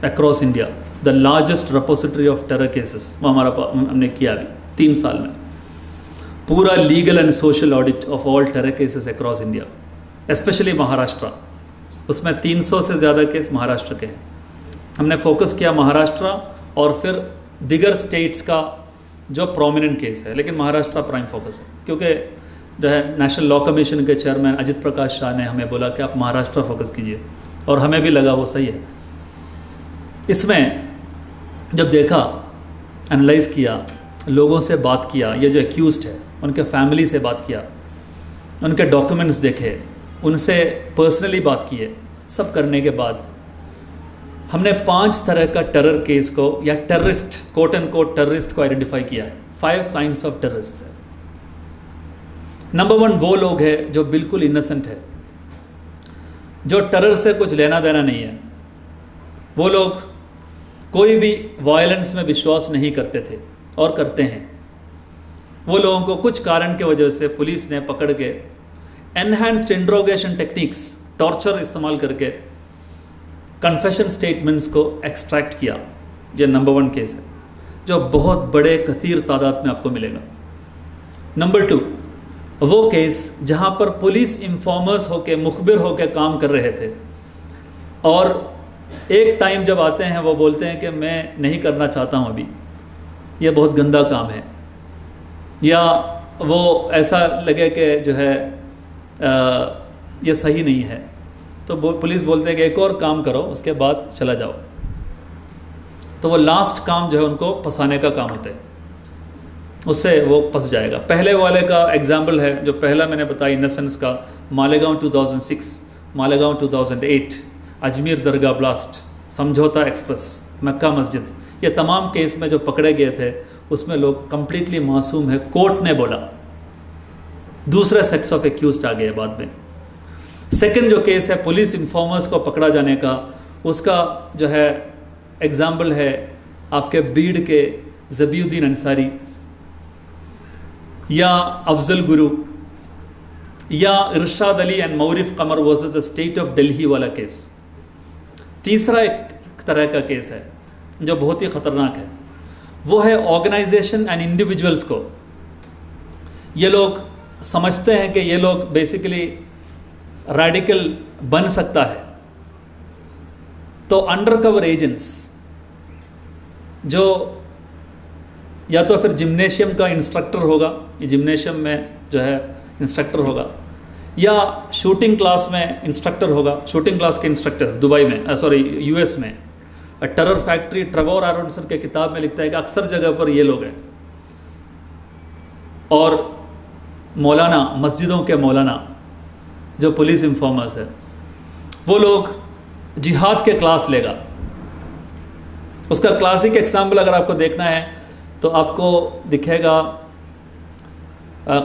across India, the largest repository of terror cases वो हमने किया अभी 3 साल में। पूरा legal and social audit of all terror cases across India, specially Maharashtra, उसमें 300 से ज़्यादा केस महाराष्ट्र के हैं। हमने फोकस किया महाराष्ट्र और फिर दिगर स्टेट्स का जो प्रोमिनेंट केस है, लेकिन महाराष्ट्र प्राइम फोकस है क्योंकि जो है नेशनल लॉ कमीशन के चेयरमैन अजित प्रकाश शाह ने हमें बोला कि आप महाराष्ट्र फोकस कीजिए, और हमें भी लगा वो सही है। इसमें जब देखा, एनालाइज किया, लोगों से बात किया, ये जो एक्यूज्ड है उनके फैमिली से बात किया, उनके डॉक्यूमेंट्स देखे, उनसे पर्सनली बात किए, सब करने के बाद हमने 5 तरह का टेरर केस को या terrorist, quote and quote terrorist को आइडेंटिफाई किया है। 5 काइंड्स ऑफ टेररिस्ट है। नंबर 1 वो लोग हैं जो बिल्कुल इनोसेंट है, जो टेरर से कुछ लेना देना नहीं है। वो लोग कोई भी वायलेंस में विश्वास नहीं करते थे और करते हैं। वो लोगों को कुछ कारण की वजह से पुलिस ने पकड़ के एनहांस्ड इंट्रोगेशन टेक्निक्स, टॉर्चर इस्तेमाल करके कन्फेशन स्टेटमेंट्स को एक्सट्रैक्ट किया। ये नंबर 1 केस है जो बहुत बड़े कसीर तादाद में आपको मिलेगा। नंबर 2 वो केस जहाँ पर पुलिस इन्फॉर्मर्स होके, मुखबिर होके काम कर रहे थे, और एक टाइम जब आते हैं वो बोलते हैं कि मैं नहीं करना चाहता हूँ अभी, ये बहुत गंदा काम है, या वो ऐसा लगे कि जो है ये सही नहीं है, तो पुलिस बोलते हैं कि एक और काम करो उसके बाद चला जाओ। तो वो लास्ट काम जो है उनको फंसाने का काम होता है, उससे वो फंस जाएगा। पहले वाले का एग्जाम्पल है जो पहला मैंने बताया इनोसेंस का, मालेगांव 2006, मालेगांव 2008, अजमेर दरगाह ब्लास्ट, समझौता एक्सप्रेस, मक्का मस्जिद, ये तमाम केस में जो पकड़े गए थे उसमें लोग कंप्लीटली मासूम है, कोर्ट ने बोला। दूसरा सेक्स ऑफ एक्यूज्ड आ गया बाद में। सेकंड जो केस है पुलिस इन्फॉर्मर्स को पकड़ा जाने का, उसका जो है एग्जाम्पल है आपके बीड के ज़बीउद्दीन अंसारी या अफजल गुरु या Irshad Ali and Maurif Qamar versus the state of Delhi वाला केस। तीसरा एक तरह का केस है जो बहुत ही ख़तरनाक है, वो है ऑर्गेनाइजेशन एंड इंडिविजुअल्स को। ये लोग समझते हैं कि ये लोग बेसिकली रेडिकल बन सकता है, तो अंडरकवर एजेंट्स जो या तो फिर जिम्नेशियम का इंस्ट्रक्टर होगा, ये जिम्नेशियम में जो है इंस्ट्रक्टर होगा, या शूटिंग क्लास में इंस्ट्रक्टर होगा। शूटिंग क्लास के इंस्ट्रक्टर्स दुबई में, सॉरी यूएस में, टेरर फैक्ट्री, ट्रेवर एरोन्सन के किताब में लिखता है कि अक्सर जगह पर ये लोग हैं। और मौलाना, मस्जिदों के मौलाना जो पुलिस इन्फॉर्मर्स है, वो लोग जिहाद के क्लास लेगा। उसका क्लासिक एग्जाम्पल अगर आपको देखना है तो आपको दिखेगा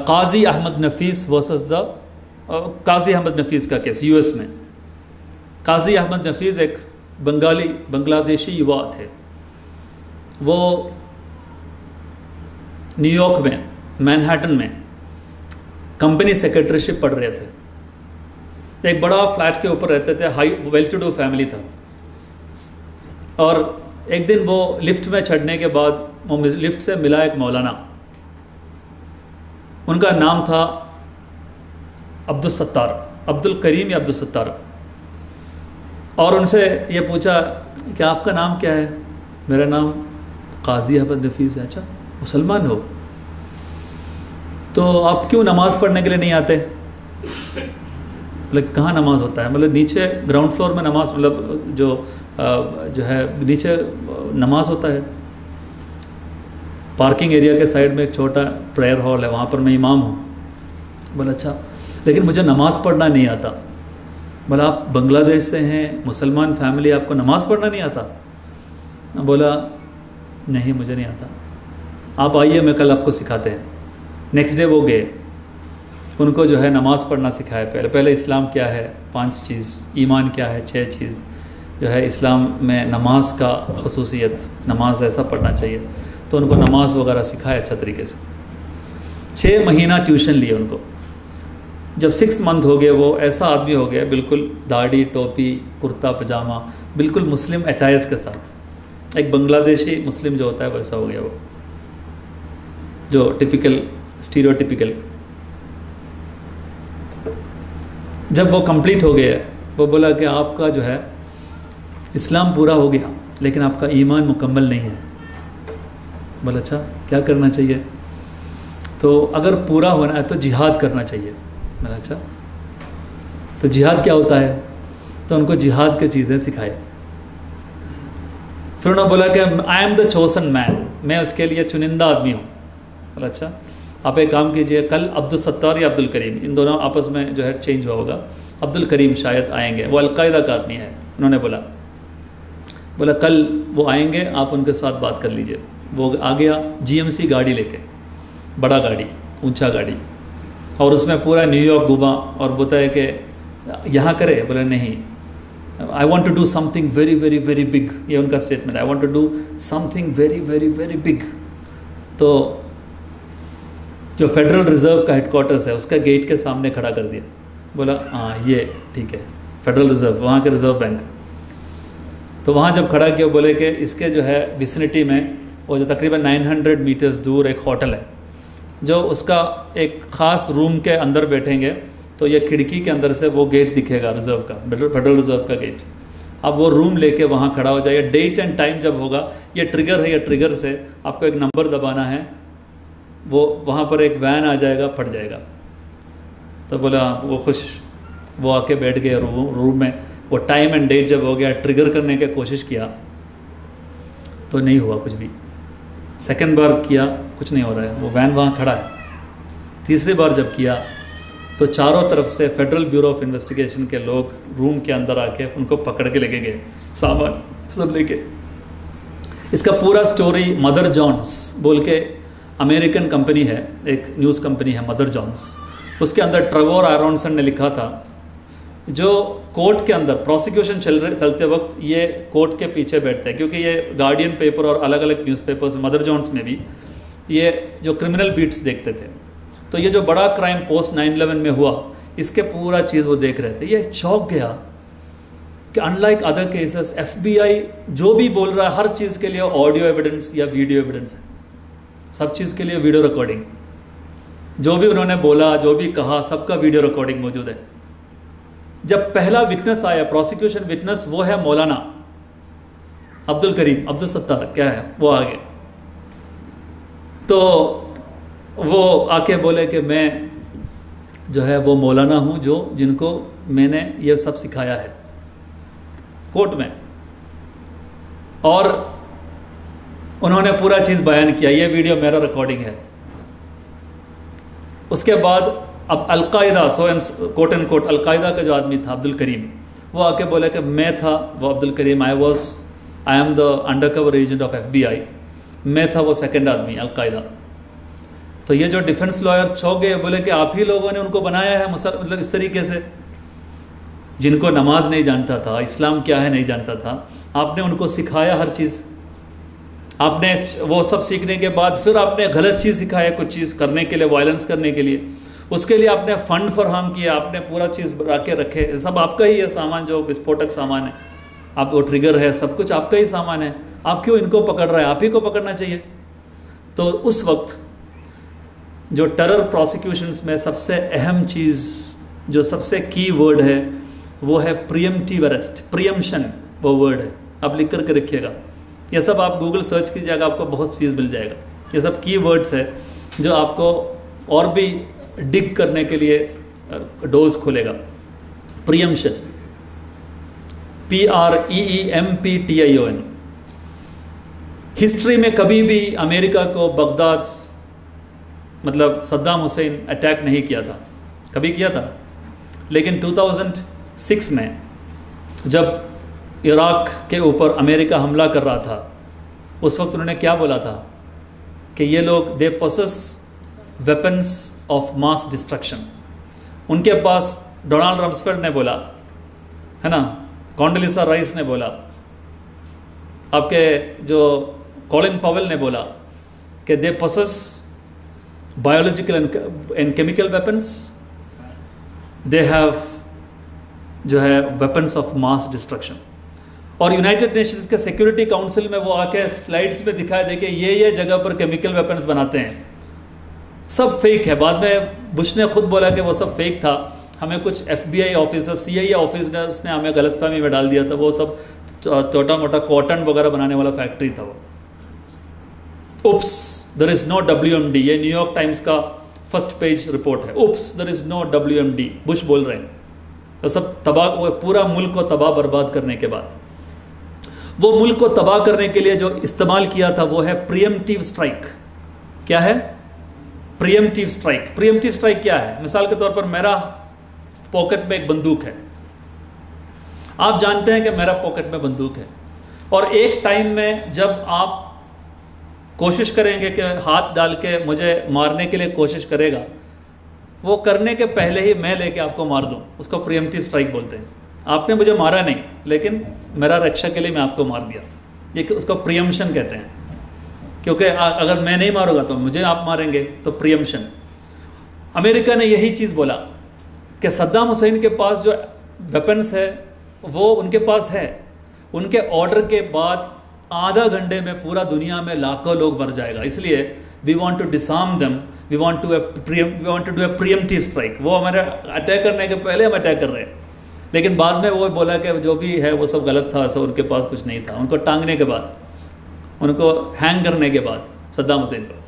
काजी अहमद नफीस वर्सेस द काजी अहमद नफीस का केस यूएस में। काजी अहमद नफीस एक बांग्लादेशी युवा थे। वो न्यूयॉर्क में, मैनहट्टन में कंपनी सेक्रेटरीशिप पढ़ रहे थे। एक बड़ा फ्लैट के ऊपर रहते थे, high well to do family था। और एक दिन वो लिफ्ट में चढ़ने के बाद वो लिफ्ट से मिला एक मौलाना, उनका नाम था अब्दुल सत्तार, अब्दुल करीम या अब्दुल सत्तार। और उनसे ये पूछा कि आपका नाम क्या है? मेरा नाम काजी अहमद नफीस है। अच्छा, मुसलमान हो तो आप क्यों नमाज़ पढ़ने के लिए नहीं आते? मतलब कहाँ नमाज़ होता है? मतलब नीचे ग्राउंड फ्लोर में नमाज़, मतलब जो है नीचे नमाज़ होता है। पार्किंग एरिया के साइड में एक छोटा प्रेयर हॉल है, वहाँ पर मैं इमाम हूँ। बोला अच्छा, लेकिन मुझे नमाज़ पढ़ना नहीं आता। बोला आप बांग्लादेश से हैं, मुसलमान फैमिली, आपको नमाज़ पढ़ना नहीं आता? बोला नहीं मुझे नहीं आता। आप आइए, मैं कल आपको सिखाते हैं। नेक्स्ट डे वो गए, उनको जो है नमाज़ पढ़ना सिखाया। पहले इस्लाम क्या है, 5 चीज़, ईमान क्या है, 6 चीज़ जो है इस्लाम में नमाज का खसूसियत, नमाज ऐसा पढ़ना चाहिए, तो उनको नमाज वगैरह सिखाया अच्छा तरीके से। 6 महीना ट्यूशन लिए उनको। जब 6 मंथ हो गए वो ऐसा आदमी हो गया, बिल्कुल दाढ़ी टोपी कुर्ता पजामा, बिल्कुल मुस्लिम अटायर्स के साथ, एक बांग्लादेशी मुस्लिम जो होता है वैसा हो गया वो, जो टिपिकल स्टीरियोटिपिकल। जब वो कंप्लीट हो गया, वो बोला कि आपका जो है इस्लाम पूरा हो गया लेकिन आपका ईमान मुकम्मल नहीं है। बोला अच्छा क्या करना चाहिए? तो अगर पूरा होना है तो जिहाद करना चाहिए। बोला अच्छा तो जिहाद क्या होता है? तो उनको जिहाद की चीज़ें सिखाए। फिर उन्होंने बोला कि आई एम द चोसन मैन, मैं उसके लिए चुनिंदा आदमी हूँ। बोला अच्छा आप एक काम कीजिए, कल अब्दुल सत्तार या अब्दुल करीम, इन दोनों आपस में जो है चेंज हुआ होगा, अब्दुल करीम शायद आएंगे, वो अलकायदा का आदमी है। उन्होंने बोला कल वो आएंगे, आप उनके साथ बात कर लीजिए। वो आ गया GMC गाड़ी लेके, बड़ा गाड़ी, ऊंचा गाड़ी, और उसमें पूरा न्यूयॉर्क घूमा और बताया कि यहाँ करे। बोले नहीं, I want to do something very very very big, ये उनका statement, I want to do something very very very big. तो जो फेडरल रिज़र्व का हेडक्वार्टर्स है उसका गेट के सामने खड़ा कर दिया। बोला हाँ ये ठीक है, फेडरल रिज़र्व, वहाँ के रिज़र्व बैंक। तो वहाँ जब खड़ा किया, बोले कि इसके जो है विसिनिटी में वो जो तकरीबन 900 मीटर्स दूर एक होटल है, जो उसका एक ख़ास रूम के अंदर बैठेंगे तो ये खिड़की के अंदर से वो गेट दिखेगा रिज़र्व का, फेडरल रिज़र्व का गेट। अब वो रूम लेके वहाँ खड़ा हो जाइए, डेट एंड टाइम जब होगा, ये ट्रिगर है, ये ट्रिगर से आपको एक नंबर दबाना है, वो वहाँ पर एक वैन आ जाएगा, फट जाएगा। तो बोला वो खुश, वो आके बैठ गए रूम में। वो टाइम एंड डेट जब हो गया, ट्रिगर करने की कोशिश किया तो नहीं हुआ कुछ भी। सेकंड बार किया, कुछ नहीं हो रहा है, वो वैन वहाँ खड़ा है। तीसरी बार जब किया तो चारों तरफ से फेडरल ब्यूरो ऑफ इन्वेस्टिगेशन के लोग रूम के अंदर आके उनको पकड़ के लेके गए, सामान सब लेके। इसका पूरा स्टोरी मदर जॉन्स बोल के अमेरिकन कंपनी है, एक न्यूज़ कंपनी है मदर जॉन्स, उसके अंदर ट्रेवर आरोनसन ने लिखा था, जो कोर्ट के अंदर प्रोसिक्यूशन चलते वक्त ये कोर्ट के पीछे बैठते हैं, क्योंकि ये गार्डियन पेपर और अलग अलग न्यूज़पेपर्स, मदर जॉन्स में भी ये जो क्रिमिनल बीट्स देखते थे। तो ये जो बड़ा क्राइम पोस्ट 9/11 में हुआ, इसके पूरा चीज़ वो देख रहे थे। ये चौंक गया कि अनलाइक अदर केसेस FBI जो भी बोल रहा है हर चीज़ के लिए ऑडियो एविडेंस या वीडियो एविडेंस है, सब चीज़ के लिए वीडियो रिकॉर्डिंग, जो भी उन्होंने बोला, जो भी कहा, सबका वीडियो रिकॉर्डिंग मौजूद है। जब पहला विटनेस आया, प्रोसिक्यूशन विटनेस, वो है मौलाना अब्दुल करीम, अब्दुल सत्तार क्या है, वो आ गए। तो वो आके बोले कि मैं जो है वो मौलाना हूँ जिनको मैंने ये सब सिखाया है कोर्ट में। और उन्होंने पूरा चीज़ बयान किया, ये वीडियो मेरा रिकॉर्डिंग है। उसके बाद अब al Qaeda, quote and quote al Qaeda का जो आदमी था अब्दुल करीम, वो आके बोला कि मैं था वो Abdul Karim, I am the undercover agent of FBI, मैं था वो सेकंड आदमी अलकायदा। तो ये जो डिफेंस लॉयर चौंक गए, बोले कि आप ही लोगों ने उनको बनाया है, मतलब इस तरीके से, जिनको नमाज नहीं जानता था, इस्लाम क्या है नहीं जानता था, आपने उनको सिखाया हर चीज़। आपने वो सब सीखने के बाद फिर आपने गलत चीज़ सिखाया, कुछ चीज़ करने के लिए, वायलेंस करने के लिए, उसके लिए आपने फ़ंड फराहम किया, आपने पूरा चीज़ के रखे, सब आपका ही है सामान, जो विस्फोटक सामान है, आप वो ट्रिगर है, सब कुछ आपका ही सामान है, आप क्यों इनको पकड़ रहे हैं, आप ही को पकड़ना चाहिए। तो उस वक्त जो टेरर प्रोसिक्यूशंस में सबसे अहम चीज़, जो सबसे की वर्ड है, वो है प्रियम्प्टिव अरेस्ट, प्रियम्पशन वो वर्ड है, आप लिख करके रखिएगा। ये सब आप गूगल सर्च कीजिएगा, आपको बहुत चीज़ मिल जाएगा। ये सब की वर्ड्स है जो आपको और भी डिग करने के लिए डोज खोलेगा। Preemption, PREEMPTION। हिस्ट्री में कभी भी अमेरिका को बगदाद, मतलब सद्दाम हुसैन अटैक नहीं किया था, कभी किया था, लेकिन 2006 में जब इराक के ऊपर अमेरिका हमला कर रहा था, उस वक्त उन्होंने क्या बोला था कि ये लोग they possess weapons of mass destruction, उनके पास डोनाल्ड रम्सफेल्ड ने बोला, है ना, कॉन्डोलीसा राइस ने बोला, आपके जो कॉलिन पावेल ने बोला कि they possess biological and chemical weapons, they have जो है वेपन्स ऑफ मास डिस्ट्रक्शन। और यूनाइटेड नेशंस के सिक्योरिटी काउंसिल में वो आके स्लाइड्स में दिखाई दे कि ये जगह पर केमिकल वेपन्स बनाते हैं, सब फेक है। बाद में बुश ने खुद बोला कि वो सब फेक था, हमें कुछ FBI ऑफिसर, CIA ऑफिसर्स ने हमें गलतफहमी में डाल दिया था, वो सब छोटा मोटा कॉटन वगैरह बनाने वाला फैक्ट्री था वो। Oops there is no WMD, ये न्यूयॉर्क टाइम्स का फर्स्ट पेज रिपोर्ट है। Oops there is no WMD, Bush बोल रहे हैं। तो सब तबाह, वो पूरा मुल्क को तबाह बर्बाद करने के बाद, वो मुल्क को तबाह करने के लिए जो इस्तेमाल किया था वो है प्रीएम्प्टिव स्ट्राइक। क्या है प्रीएम्प्टिव स्ट्राइक? प्रीएम्प्टिव स्ट्राइक क्या है? मिसाल के तौर पर मेरा पॉकेट में एक बंदूक है, आप जानते हैं कि मेरा पॉकेट में बंदूक है, और एक टाइम में जब आप कोशिश करेंगे कि हाथ डाल के मुझे मारने के लिए कोशिश करेगा, वो करने के पहले ही मैं लेके आपको मार दूं, उसको प्रीएम्प्टिव स्ट्राइक बोलते हैं। आपने मुझे मारा नहीं, लेकिन मेरा रक्षा के लिए मैं आपको मार दिया, ये उसको प्रीएम्प्शन कहते हैं। क्योंकि अगर मैं नहीं मारूंगा तो मुझे आप मारेंगे, तो प्रीएम्प्शन। अमेरिका ने यही चीज़ बोला कि सद्दाम हुसैन के पास जो वेपन्स है वो उनके पास है, उनके ऑर्डर के बाद आधा घंटे में पूरा दुनिया में लाखों लोग मर जाएगा, इसलिए we want to disarm them, we want to do a preemptive strike. वो हमारे अटैक करने के पहले हम अटैक कर रहे हैं, लेकिन बाद में वो बोला कि जो भी है वो सब गलत था, सब उनके पास कुछ नहीं था। उनको टांगने के बाद, उनको हैंग करने के बाद, सद्दाम हुसैन को।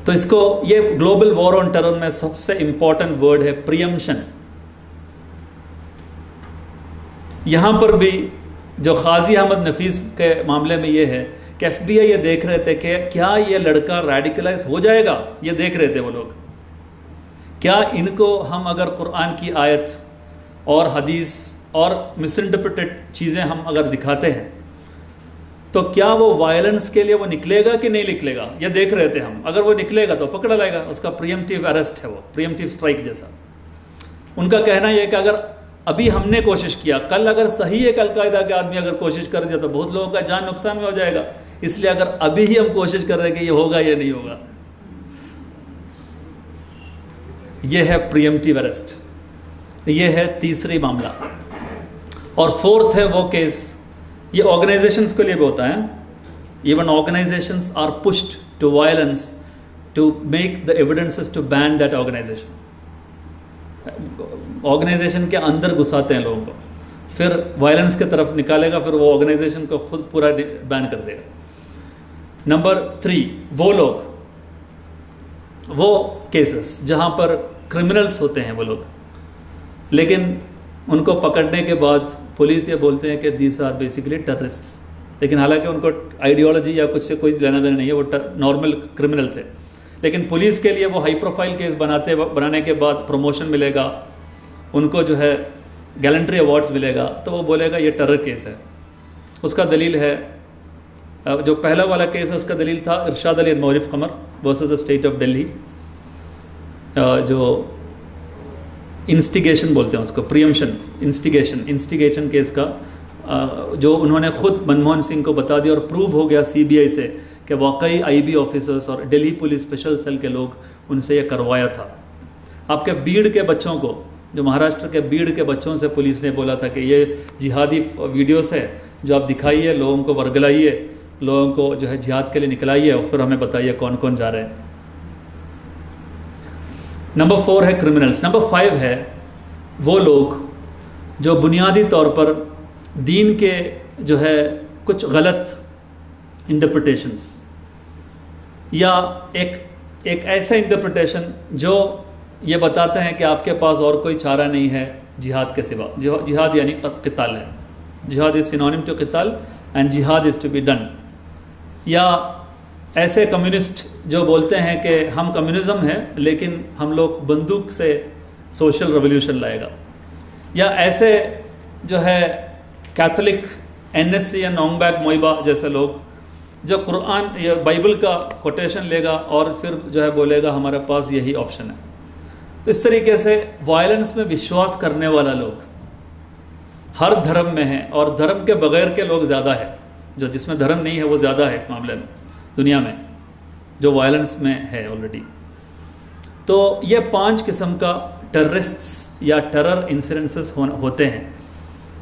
तो इसको, ये ग्लोबल वॉर ऑन टेरर में सबसे इंपॉर्टेंट वर्ड है प्रीएम्प्शन। यहाँ पर भी जो काजी अहमद नफीस के मामले में ये है कि FBI ये देख रहे थे कि क्या ये लड़का रेडिकलाइज हो जाएगा, ये देख रहे थे वो लोग। क्या इनको हम अगर कुरान की आयत और हदीस और मिसइंटरप्रेटेड चीज़ें हम अगर दिखाते हैं तो क्या वो वायलेंस के लिए वो निकलेगा कि नहीं निकलेगा, ये देख रहे थे हम। अगर वो निकलेगा तो पकड़ा जाएगा, उसका प्रीएम्प्टिव अरेस्ट है वो, प्रीएम्प्टिव स्ट्राइक जैसा। उनका कहना यह है कि अगर अभी हमने कोशिश किया, कल अगर सही एक अलकायदा के आदमी अगर कोशिश कर दिया तो बहुत लोगों का जान नुकसान में हो जाएगा, इसलिए अगर अभी ही हम कोशिश कर रहे हैं कि ये होगा या नहीं होगा। ये है प्रीएम्प्टिव अरेस्ट, ये है तीसरी मामला। और फोर्थ है वो केस, ये ऑर्गेनाइजेशंस के लिए भी होता है। Even organisations are pushed to violence to make the evidences to ban that organisation. Organisation के अंदर घुसाते हैं लोगों को, फिर वायलेंस की तरफ निकालेगा, फिर वो ऑर्गेनाइजेशन को खुद पूरा बैन कर देगा। नंबर 3, वो लोग, वो केसेस जहाँ पर क्रिमिनल्स होते हैं वो लोग, लेकिन उनको पकड़ने के बाद पुलिस ये बोलते हैं कि दीज आर बेसिकली टेररिस्ट्स, लेकिन हालांकि उनको आइडियोलॉजी या कुछ से कोई लेना देना नहीं है, वो नॉर्मल क्रिमिनल थे। लेकिन पुलिस के लिए वो हाई प्रोफाइल केस बनाने के बाद प्रमोशन मिलेगा, उनको जो है गैलेंट्री अवार्ड्स मिलेगा, तो वो बोलेगा ये टेरर केस है। उसका दलील है, जो पहला वाला केस है उसका दलील था Irshad Ali Maurif Qamar versus the state of Delhi, जो इंस्टिगेशन बोलते हैं उसको, प्रीएम्प्शन, इंस्टिगेशन केस का, जो उन्होंने खुद मनमोहन सिंह को बता दिया और प्रूव हो गया CBI से कि वाकई IB ऑफिसर्स और दिल्ली पुलिस स्पेशल सेल के लोग उनसे ये करवाया था। आपके बीड़ के बच्चों को, जो महाराष्ट्र के बीड़ के बच्चों से पुलिस ने बोला था कि ये जिहादी वीडियोस है जो आप दिखाइए, लोगों को वर्गलाइए, लोगों को जो है जिहाद के लिए निकलाइए और फिर हमें बताइए कौन कौन जा रहे हैं। नंबर 4 है क्रिमिनल्स। नंबर 5 है वो लोग जो बुनियादी तौर पर दीन के जो है कुछ गलत इंटरप्रिटेशंस या एक ऐसा इंटरप्रिटेशन जो ये बताते हैं कि आपके पास और कोई चारा नहीं है जिहाद के सिवा। जिहाद यानी क़िताल है, जिहाद इज़ सिनोनिम टू क़िताल एंड जिहाद इज़ टू बी डन। या ऐसे कम्युनिस्ट जो बोलते हैं कि हम कम्युनिज़्म है लेकिन हम लोग बंदूक से सोशल रेवोल्यूशन लाएगा। या ऐसे जो है कैथोलिक NSC या नोंगबैक मोइबा जैसे लोग जो कुरान या बाइबल का कोटेशन लेगा और फिर जो है बोलेगा हमारे पास यही ऑप्शन है। तो इस तरीके से वायलेंस में विश्वास करने वाला लोग हर धर्म में है, और धर्म के बगैर के लोग ज़्यादा है, जो जिसमें धर्म नहीं है वो ज़्यादा है इस मामले में दुनिया में, जो वायलेंस में है ऑलरेडी। तो ये 5 किस्म का टेररिस्ट्स या टेरर इंसिडेंसेस होते हैं,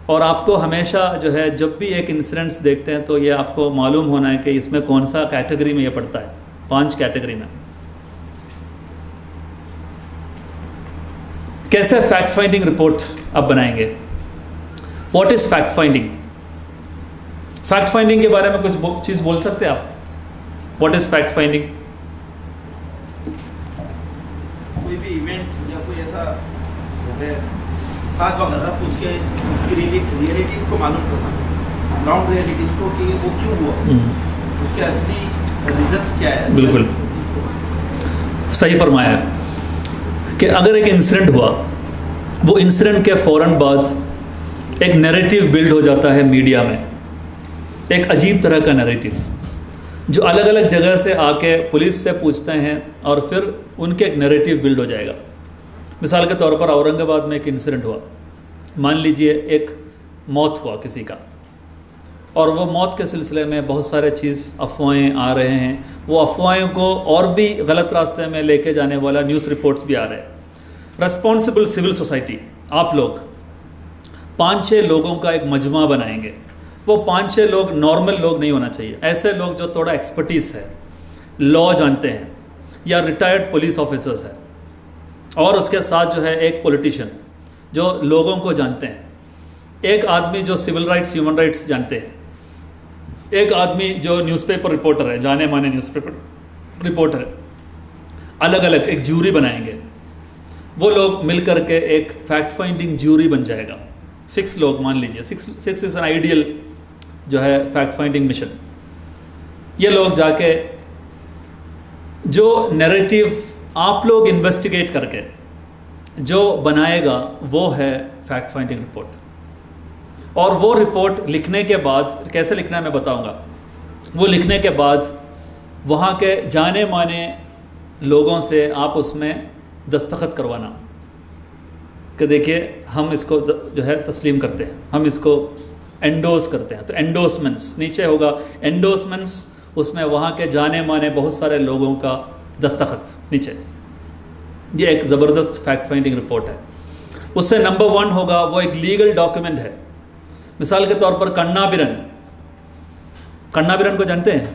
और आपको हमेशा जो है जब भी एक इंसिडेंट्स देखते हैं तो ये आपको मालूम होना है कि इसमें कौन सा कैटेगरी में ये पड़ता है। 5 कैटेगरी में। कैसे फैक्ट फाइंडिंग रिपोर्ट आप बनाएंगे? What is fact finding? Fact finding के बारे में कुछ चीज़ बोल सकते हैं आप? What is fact finding? कोई भी इवेंट या कोई ऐसा हो गया खास वगैरह, उसकी रियलिटीज़ को मालूम करना, ग्राउंड रियलिटीज़ को कि वो क्यों हुआ, उसके असली रीजंस क्या है। बिल्कुल सही फरमाया है कि अगर एक इंसिडेंट हुआ, वो इंसिडेंट के फ़ौरन बाद एक नैरेटिव बिल्ड हो जाता है मीडिया में, एक अजीब तरह का नैरेटिव जो अलग अलग जगह से आके पुलिस से पूछते हैं और फिर उनके एक नैरेटिव बिल्ड हो जाएगा। मिसाल के तौर पर औरंगाबाद में एक इंसिडेंट हुआ, मान लीजिए एक मौत हुआ किसी का, और वो मौत के सिलसिले में बहुत सारे अफवाहें आ रहे हैं, वो अफवाहों को और भी गलत रास्ते में लेके जाने वाला न्यूज़ रिपोर्ट्स भी आ रहे हैं। रिस्पॉन्सिबल सिविल सोसाइटी, आप लोग 5-6 लोगों का एक मजमा बनाएंगे। वो 5-6 लोग नॉर्मल लोग नहीं होना चाहिए, ऐसे लोग जो थोड़ा एक्सपर्टीज़ है, लॉ जानते हैं, या रिटायर्ड पुलिस ऑफिसर्स है, और उसके साथ जो है एक पॉलिटिशियन जो लोगों को जानते हैं, एक आदमी जो सिविल राइट्स ह्यूमन राइट्स जानते हैं, एक आदमी जो न्यूज़पेपर रिपोर्टर है, जाने माने न्यूज़पेपर रिपोर्टर है, अलग अलग एक ज्यूरी बनाएंगे। वो लोग मिलकर के एक फैक्ट फाइंडिंग ज्यूरी बन जाएगा। 6 लोग मान लीजिए, 6 इज़ एन आइडियल जो है फैक्ट फाइंडिंग मिशन। ये लोग जाके जो नैरेटिव आप लोग इन्वेस्टिगेट करके जो बनाएगा वो है फैक्ट फाइंडिंग रिपोर्ट। और वो रिपोर्ट लिखने के बाद, कैसे लिखना है मैं बताऊंगा, वो लिखने के बाद वहाँ के जाने माने लोगों से आप उसमें दस्तखत करवाना कि देखिए हम इसको जो है तस्लीम करते हैं, हम इसको एंडोर्स करते हैं। तो एंडोर्समेंट्स नीचे होगा, एंडोर्समेंट्स, उसमें वहाँ के जाने माने बहुत सारे लोगों का दस्तखत नीचे। ये एक ज़बरदस्त फैक्ट फाइंडिंग रिपोर्ट है। उससे नंबर 1 होगा, वो एक लीगल डॉक्यूमेंट है। मिसाल के तौर पर कन्ना बिरन को जानते हैं?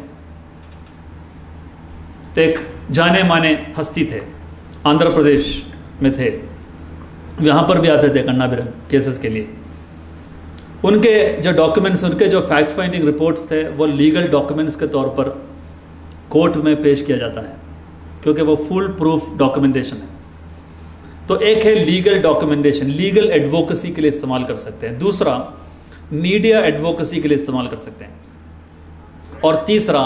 तो एक जाने माने हस्ती थे, आंध्र प्रदेश में थे, यहाँ पर भी आते थे कन्ना बिरन केसेस के लिए। उनके जो डॉक्यूमेंट्स, उनके जो फैक्ट फाइंडिंग रिपोर्ट्स थे, वो लीगल डॉक्यूमेंट्स के तौर पर कोर्ट में पेश किया जाता है, क्योंकि वो फुल प्रूफ डॉक्यूमेंटेशन है। तो एक है लीगल डॉक्यूमेंटेशन, लीगल एडवोकेसी के लिए इस्तेमाल कर सकते हैं। दूसरा मीडिया एडवोकेसी के लिए इस्तेमाल कर सकते हैं। और तीसरा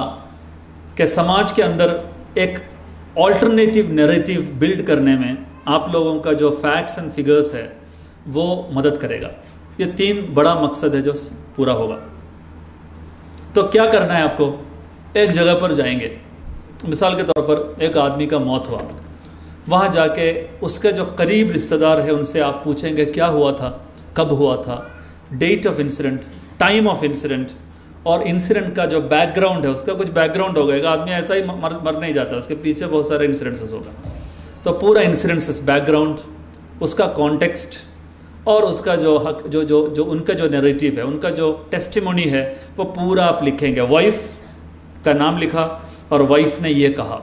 कि समाज के अंदर एक ऑल्टरनेटिव नैरेटिव बिल्ड करने में आप लोगों का जो फैक्ट्स एंड फिगर्स है वो मदद करेगा। ये 3 बड़ा मकसद है जो पूरा होगा। तो क्या करना है आपको? एक जगह पर जाएंगे, मिसाल के तौर पर एक आदमी का मौत हुआ, वहाँ जाके उसके जो करीब रिश्तेदार है उनसे आप पूछेंगे क्या हुआ था, कब हुआ था, date of incident, time of incident, और इंसिडेंट का जो बैकग्राउंड है उसका कुछ बैकग्राउंड होगा। एक आदमी ऐसा ही मर नहीं जाता, उसके पीछे बहुत सारे इंसिडेंट्स होगा। तो पूरा इंसिडेंट्स, बैकग्राउंड, उसका कॉन्टेक्स्ट, और उसका जो हक जो उनका जो नैरेटिव है, उनका जो टेस्टिमोनी है, वो पूरा आप लिखेंगे। वाइफ का नाम लिखा और वाइफ ने ये कहा,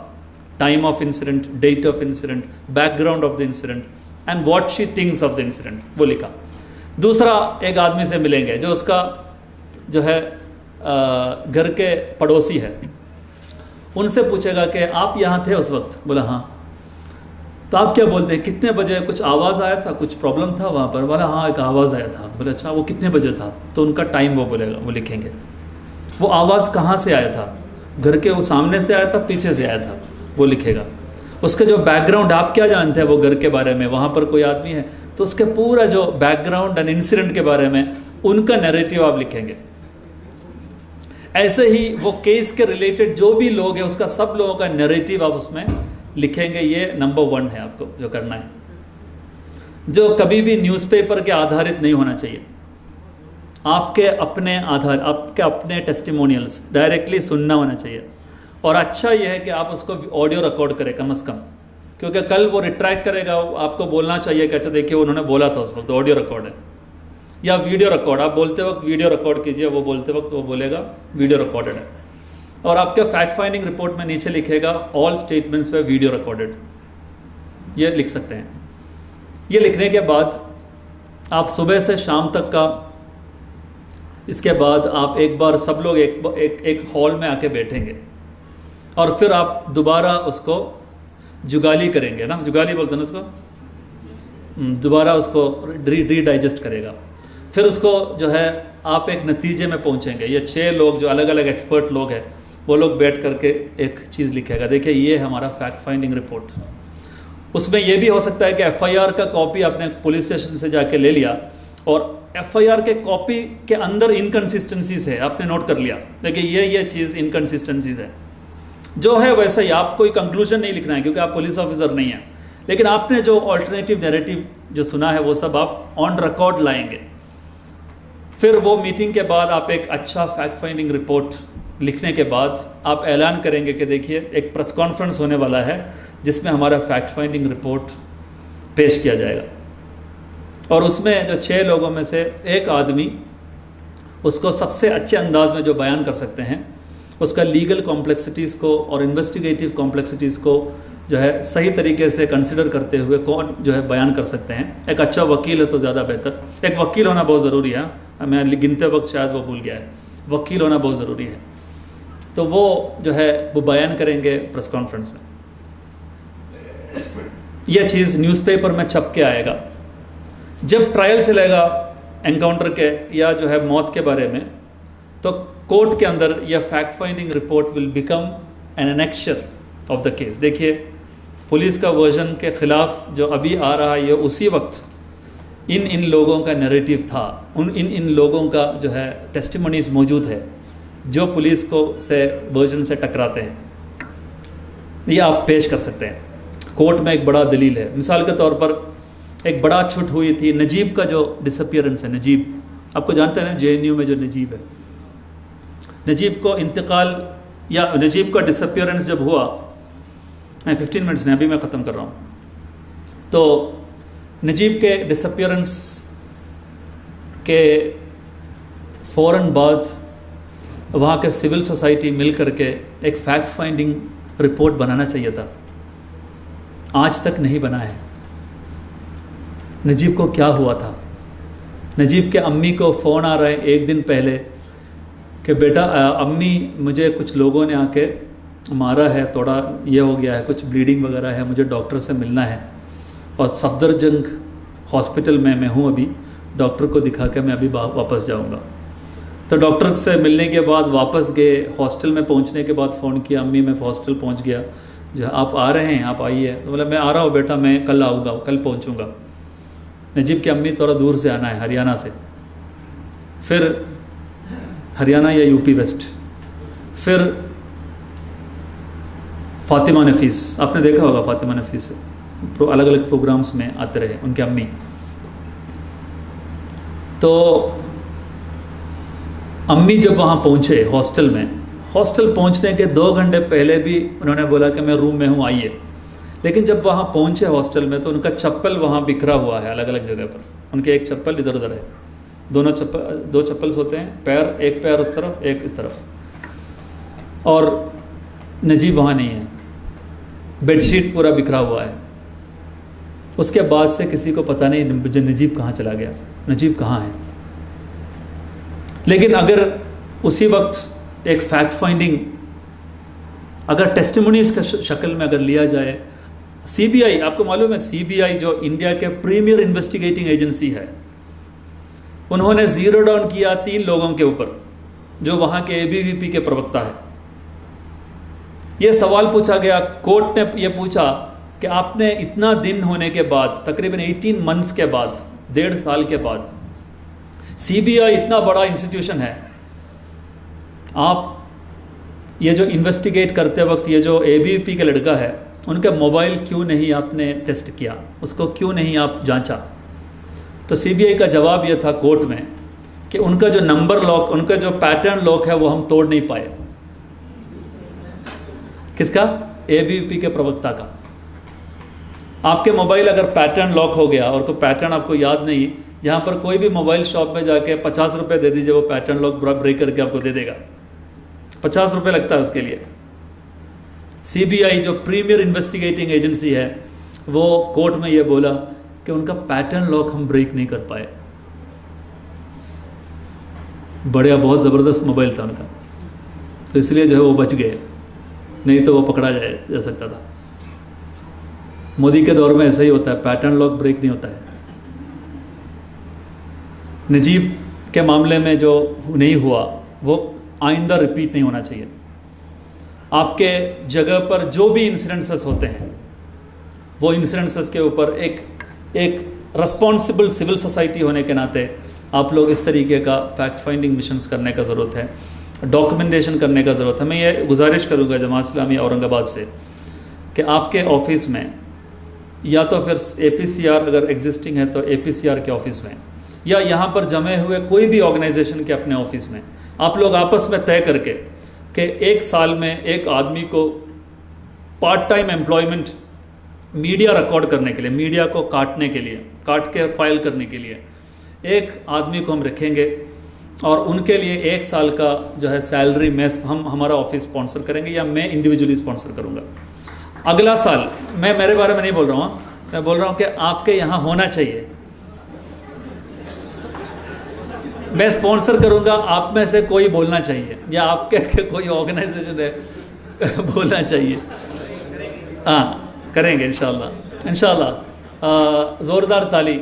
time of incident, date of incident, background of the incident and what she thinks of the incident, वो लिखा। दूसरा एक आदमी से मिलेंगे जो उसका जो है घर के पड़ोसी है, उनसे पूछेगा कि आप यहाँ थे उस वक्त? बोला हाँ। तो आप क्या बोलते हैं, कितने बजे कुछ आवाज़ आया था, कुछ प्रॉब्लम था वहाँ पर? बोला हाँ एक आवाज़ आया था। बोले अच्छा वो कितने बजे था? तो उनका टाइम वो बोलेगा, वो लिखेंगे। वो आवाज़ कहाँ से आया था, घर के वो सामने से आया था, पीछे से आया था, वो लिखेगा। उसके जो बैकग्राउंड, आप क्या जानते हैं वो घर के बारे में, वहाँ पर कोई आदमी है तो उसके पूरा जो बैकग्राउंड एंड इंसिडेंट के बारे में उनका नैरेटिव आप लिखेंगे। ऐसे ही वो केस के रिलेटेड जो भी लोग हैं उसका सब लोगों का नैरेटिव आप उसमें लिखेंगे। ये नंबर 1 है आपको जो करना है, जो कभी भी न्यूज़पेपर के आधारित नहीं होना चाहिए। आपके अपने आधार, आपके अपने टेस्टिमोनियल्स डायरेक्टली सुनना होना चाहिए। और अच्छा यह है कि आप उसको ऑडियो रिकॉर्ड करें कम से कम, क्योंकि कल वो रिट्रैक्ट करेगा, आपको बोलना चाहिए कि अच्छा देखिए उन्होंने बोला था उस वक्त, ऑडियो रिकॉर्ड है। या वीडियो रिकॉर्ड, आप बोलते वक्त वीडियो रिकॉर्ड कीजिए, वो बोलते वक्त वो बोलेगा वीडियो रिकॉर्डेड है। और आपके फैक्ट फाइंडिंग रिपोर्ट में नीचे लिखेगा ऑल स्टेटमेंट्स वे वीडियो रिकॉर्डेड, ये लिख सकते हैं। ये लिखने के बाद आप सुबह से शाम तक का, इसके बाद आप एक बार सब लोग एक हॉल में आके बैठेंगे और फिर आप दोबारा उसको जुगाली करेंगे ना, जुगाली बोलते हैं ना उसको, दोबारा उसको रीडाइजेस्ट करेगा। फिर उसको जो है आप एक नतीजे में पहुंचेंगे। ये 6 लोग जो अलग अलग एक्सपर्ट लोग हैं वो लोग बैठ करके एक चीज़ लिखेगा, देखिए ये हमारा फैक्ट फाइंडिंग रिपोर्ट। उसमें यह भी हो सकता है कि FIR का कॉपी आपने पुलिस स्टेशन से जाके ले लिया और FIR के कॉपी के अंदर इनकन्सिस्टेंसीज है, आपने नोट कर लिया, देखिए ये चीज़ इनकन्सिस्टेंसीज है, जो है वैसा ही। आप कोई कंक्लूजन नहीं लिखना है क्योंकि आप पुलिस ऑफिसर नहीं हैं, लेकिन आपने जो ऑल्टरनेटिव नैरेटिव जो सुना है वो सब आप ऑन रिकॉर्ड लाएंगे। फिर वो मीटिंग के बाद आप एक अच्छा फैक्ट फाइंडिंग रिपोर्ट लिखने के बाद आप ऐलान करेंगे कि देखिए एक प्रेस कॉन्फ्रेंस होने वाला है जिसमें हमारा फैक्ट फाइंडिंग रिपोर्ट पेश किया जाएगा। और उसमें जो 6 लोगों में से एक आदमी उसको सबसे अच्छे अंदाज में जो बयान कर सकते हैं, उसका लीगल कॉम्प्लेक्सिटीज़ को और इन्वेस्टिगेटिव कॉम्प्लेक्सिटीज़ को जो है सही तरीके से कंसिडर करते हुए कौन जो है बयान कर सकते हैं। एक अच्छा वकील है तो ज़्यादा बेहतर, एक वकील होना बहुत ज़रूरी है। मैं गिनते वक्त शायद वो भूल गया है, वकील होना बहुत ज़रूरी है। तो वो जो है वो बयान करेंगे प्रेस कॉन्फ्रेंस में। यह चीज़ न्यूज़पेपर में छप के आएगा। जब ट्रायल चलेगा एनकाउंटर के या जो है मौत के बारे में, तो कोर्ट के अंदर यह fact finding report will become an annexure of the case. देखिए पुलिस का वर्जन के ख़िलाफ़ जो अभी आ रहा है, ये उसी वक्त इन लोगों का नैरेटिव था, इन लोगों का जो है टेस्टिमनीज मौजूद है जो पुलिस को से वर्जन से टकराते हैं। ये आप पेश कर सकते हैं कोर्ट में। एक बड़ा दलील है, मिसाल के तौर पर एक बड़ा छुट हुई थी नजीब का जो डिसअपियरेंस है। नजीब आपको जानते हैं ना, JNU में जो नजीब है, नजीब को इंतकाल या नजीब का डिसअपियरेंस जब हुआ, 15 मिनट्स ने अभी मैं ख़त्म कर रहा हूँ। तो नजीब के डिसअपियरेंस के फ़ौरन बाद वहाँ के सिविल सोसाइटी मिल करके एक फैक्ट फाइंडिंग रिपोर्ट बनाना चाहिए था, आज तक नहीं बना है। नजीब को क्या हुआ था? नजीब के अम्मी को फ़ोन आ रहा है एक दिन पहले कि बेटा अम्मी मुझे कुछ लोगों ने आके मारा है, थोड़ा ये हो गया है, कुछ ब्लीडिंग वगैरह है, मुझे डॉक्टर से मिलना है। और सफदरजंग हॉस्पिटल में मैं हूँ अभी, डॉक्टर को दिखा के मैं अभी वापस जाऊँगा। तो डॉक्टर से मिलने के बाद वापस गए, हॉस्टल में पहुँचने के बाद फ़ोन किया, अम्मी मैं हॉस्टल पहुँच गया, जो आप आ रहे हैं, आप आइए। तो बोला मैं आ रहा हूँ बेटा, मैं कल आऊँगा, कल पहुँचूँगा। नजीब की अम्मी थोड़ा दूर से आना है, हरियाणा से, फिर हरियाणा या UP वेस्ट, फिर फ़ातिमा नफीस, आपने देखा होगा फ़ातिमा नफीस से अलग अलग प्रोग्राम्स में आते रहे उनके अम्मी। तो अम्मी जब वहाँ पहुँचे हॉस्टल में, हॉस्टल पहुँचने के 2 घंटे पहले भी उन्होंने बोला कि मैं रूम में हूँ आइए, लेकिन जब वहाँ पहुँचे हॉस्टल में तो उनका चप्पल वहाँ बिखरा हुआ है अलग अलग जगह पर। उनके एक चप्पल इधर उधर है, दो चप्पल्स होते हैं, पैर, एक पैर उस तरफ एक इस तरफ, और नजीब वहाँ नहीं है, बेडशीट पूरा बिखरा हुआ है। उसके बाद से किसी को पता नहीं नजीब कहाँ चला गया, नजीब कहाँ है। लेकिन अगर उसी वक्त एक फैक्ट फाइंडिंग अगर टेस्टिमोनीज का शक्ल में अगर लिया जाए, CBI, आपको मालूम है CBI जो इंडिया के प्रीमियर इन्वेस्टिगेटिंग एजेंसी है, उन्होंने ज़ीरो डाउन किया 3 लोगों के ऊपर जो वहाँ के ABVP के प्रवक्ता है। ये सवाल पूछा गया, कोर्ट ने ये पूछा कि आपने इतना दिन होने के बाद, तकरीबन 18 मंथ्स के बाद, 1.5 साल के बाद, CBI इतना बड़ा इंस्टीट्यूशन है, आप ये जो इन्वेस्टिगेट करते वक्त ये जो ABVP का लड़का है, उनका मोबाइल क्यों नहीं आपने टेस्ट किया, उसको क्यों नहीं आप जांचा? तो CBI का जवाब ये था कोर्ट में कि उनका जो नंबर लॉक, उनका जो पैटर्न लॉक है वो हम तोड़ नहीं पाए। किसका? ABVP के प्रवक्ता का। आपके मोबाइल अगर पैटर्न लॉक हो गया और कोई पैटर्न आपको याद नहीं, यहाँ पर कोई भी मोबाइल शॉप में जाके 50 रुपये दे दीजिए, वो पैटर्न लॉक ब्रेक करके आपको दे देगा। 50 रुपये लगता है उसके लिए। CBI जो प्रीमियर इन्वेस्टिगेटिंग एजेंसी है, वो कोर्ट में ये बोला कि उनका पैटर्न लॉक हम ब्रेक नहीं कर पाए। बढ़िया, बहुत ज़बरदस्त मोबाइल था उनका, तो इसलिए जो है वो बच गए, नहीं तो वो पकड़ा जा सकता था। मोदी के दौर में ऐसा ही होता है, पैटर्न लॉक ब्रेक नहीं होता है। नजीब के मामले में जो नहीं हुआ वो आइंदा रिपीट नहीं होना चाहिए। आपके जगह पर जो भी इंसिडेंसेस होते हैं, वो इंसिडेंसेस के ऊपर एक रिस्पॉन्सिबल सिविल सोसाइटी होने के नाते आप लोग इस तरीके का फैक्ट फाइंडिंग मिशंस करने का ज़रूरत है, डॉक्यूमेंटेशन करने का ज़रूरत है। मैं ये गुजारिश करूँगा जमात इस्लामी औरंगाबाद से कि आपके ऑफिस में या तो फिर APCR अगर एग्जिस्टिंग है तो APCR के ऑफिस में, या यहाँ पर जमे हुए कोई भी ऑर्गेनाइजेशन के अपने ऑफिस में आप लोग आपस में तय करके कि 1 साल में एक आदमी को part time employment media record करने के लिए, मीडिया को काटने के लिए, काट के फाइल करने के लिए एक आदमी को हम रखेंगे और उनके लिए 1 साल का जो है सैलरी मेस हम हमारा ऑफिस स्पॉन्सर करेंगे या मैं इंडिविजुअली स्पॉन्सर करूँगा। अगला साल, मैं मेरे बारे में नहीं बोल रहा हूँ, मैं बोल रहा हूँ कि आपके यहाँ होना चाहिए। मैं स्पॉन्सर करूँगा, आप में से कोई बोलना चाहिए, या आपके कोई ऑर्गेनाइजेशन है बोलना चाहिए। हाँ, करेंगे इंशाल्लाह, इंशाल्लाह। ज़ोरदार ताली।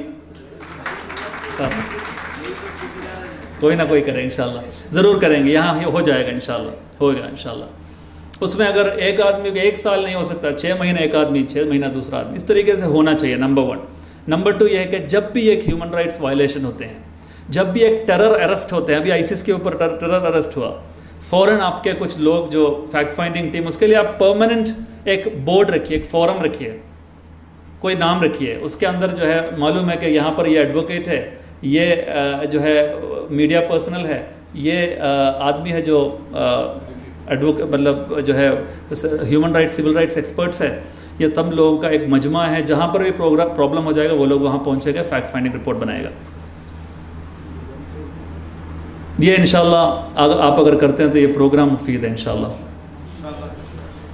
कोई ना कोई करें इंशाल्लाह, ज़रूर करेंगे, यहाँ हो जाएगा इंशाल्लाह, होगा इंशाल्लाह। उसमें अगर एक आदमी को 1 साल नहीं हो सकता, 6 महीने एक आदमी, 6 महीना दूसरा आदमी, इस तरीके से होना चाहिए, नंबर 1। नंबर 2 ये है कि जब भी एक ह्यूमन राइट्स वायलेशन होते हैं, जब भी एक टेरर अरेस्ट होते हैं, अभी ISIS के ऊपर टेरर अरेस्ट हुआ, फ़ौरन आपके कुछ लोग जो फैक्ट फाइंडिंग टीम, उसके लिए आप परमानेंट एक बोर्ड रखिए, एक फोरम रखिए, कोई नाम रखिए, उसके अंदर जो है मालूम है कि यहाँ पर ये एडवोकेट है, ये जो है मीडिया पर्सनल है, ये आदमी है जो एडवोकेट मतलब जो है human rights civil rights experts है, ये तब लोगों का एक मजमा है, जहाँ पर भी प्रॉब्लम हो जाएगा वो लोग वहाँ पहुँचेगा, फैक्ट फाइंडिंग रिपोर्ट बनाएगा। ये इंशाल्लाह आप अगर करते हैं तो ये प्रोग्राम मुफीद है इंशाल्लाह।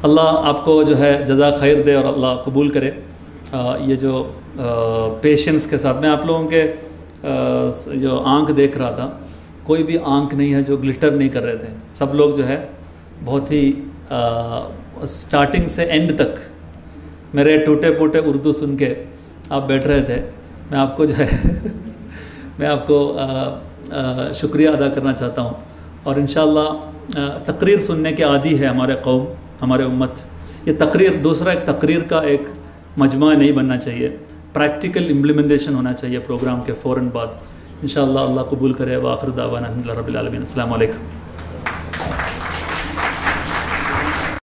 अल्लाह आपको जो है जज़ा खैर दे और अल्लाह कबूल करे। ये जो पेशेंस के साथ मैं आप लोगों के जो आंख देख रहा था, कोई भी आंख नहीं है जो ग्लिटर नहीं कर रहे थे। सब लोग जो है बहुत ही स्टार्टिंग से एंड तक मेरे टूटे फूटे उर्दू सुन के आप बैठ रहे थे। मैं आपको जो है मैं आपको शुक्रिया अदा करना चाहता हूँ। और इंशाअल्लाह तकरीर सुनने के आदी है हमारे कौम, हमारे उम्मत। ये तकरीर दूसरा एक तकरीर का एक मजमा नहीं बनना चाहिए, प्रैक्टिकल इम्प्लीमेंटेशन होना चाहिए प्रोग्राम के फ़ौरन बाद। इंशाअल्लाह अल्लाह कबूल करे। व आखिर दावाना अल्हम्दुलिल्लाहि रब्बिल आलमीन। अस्सलामु अलैकुम।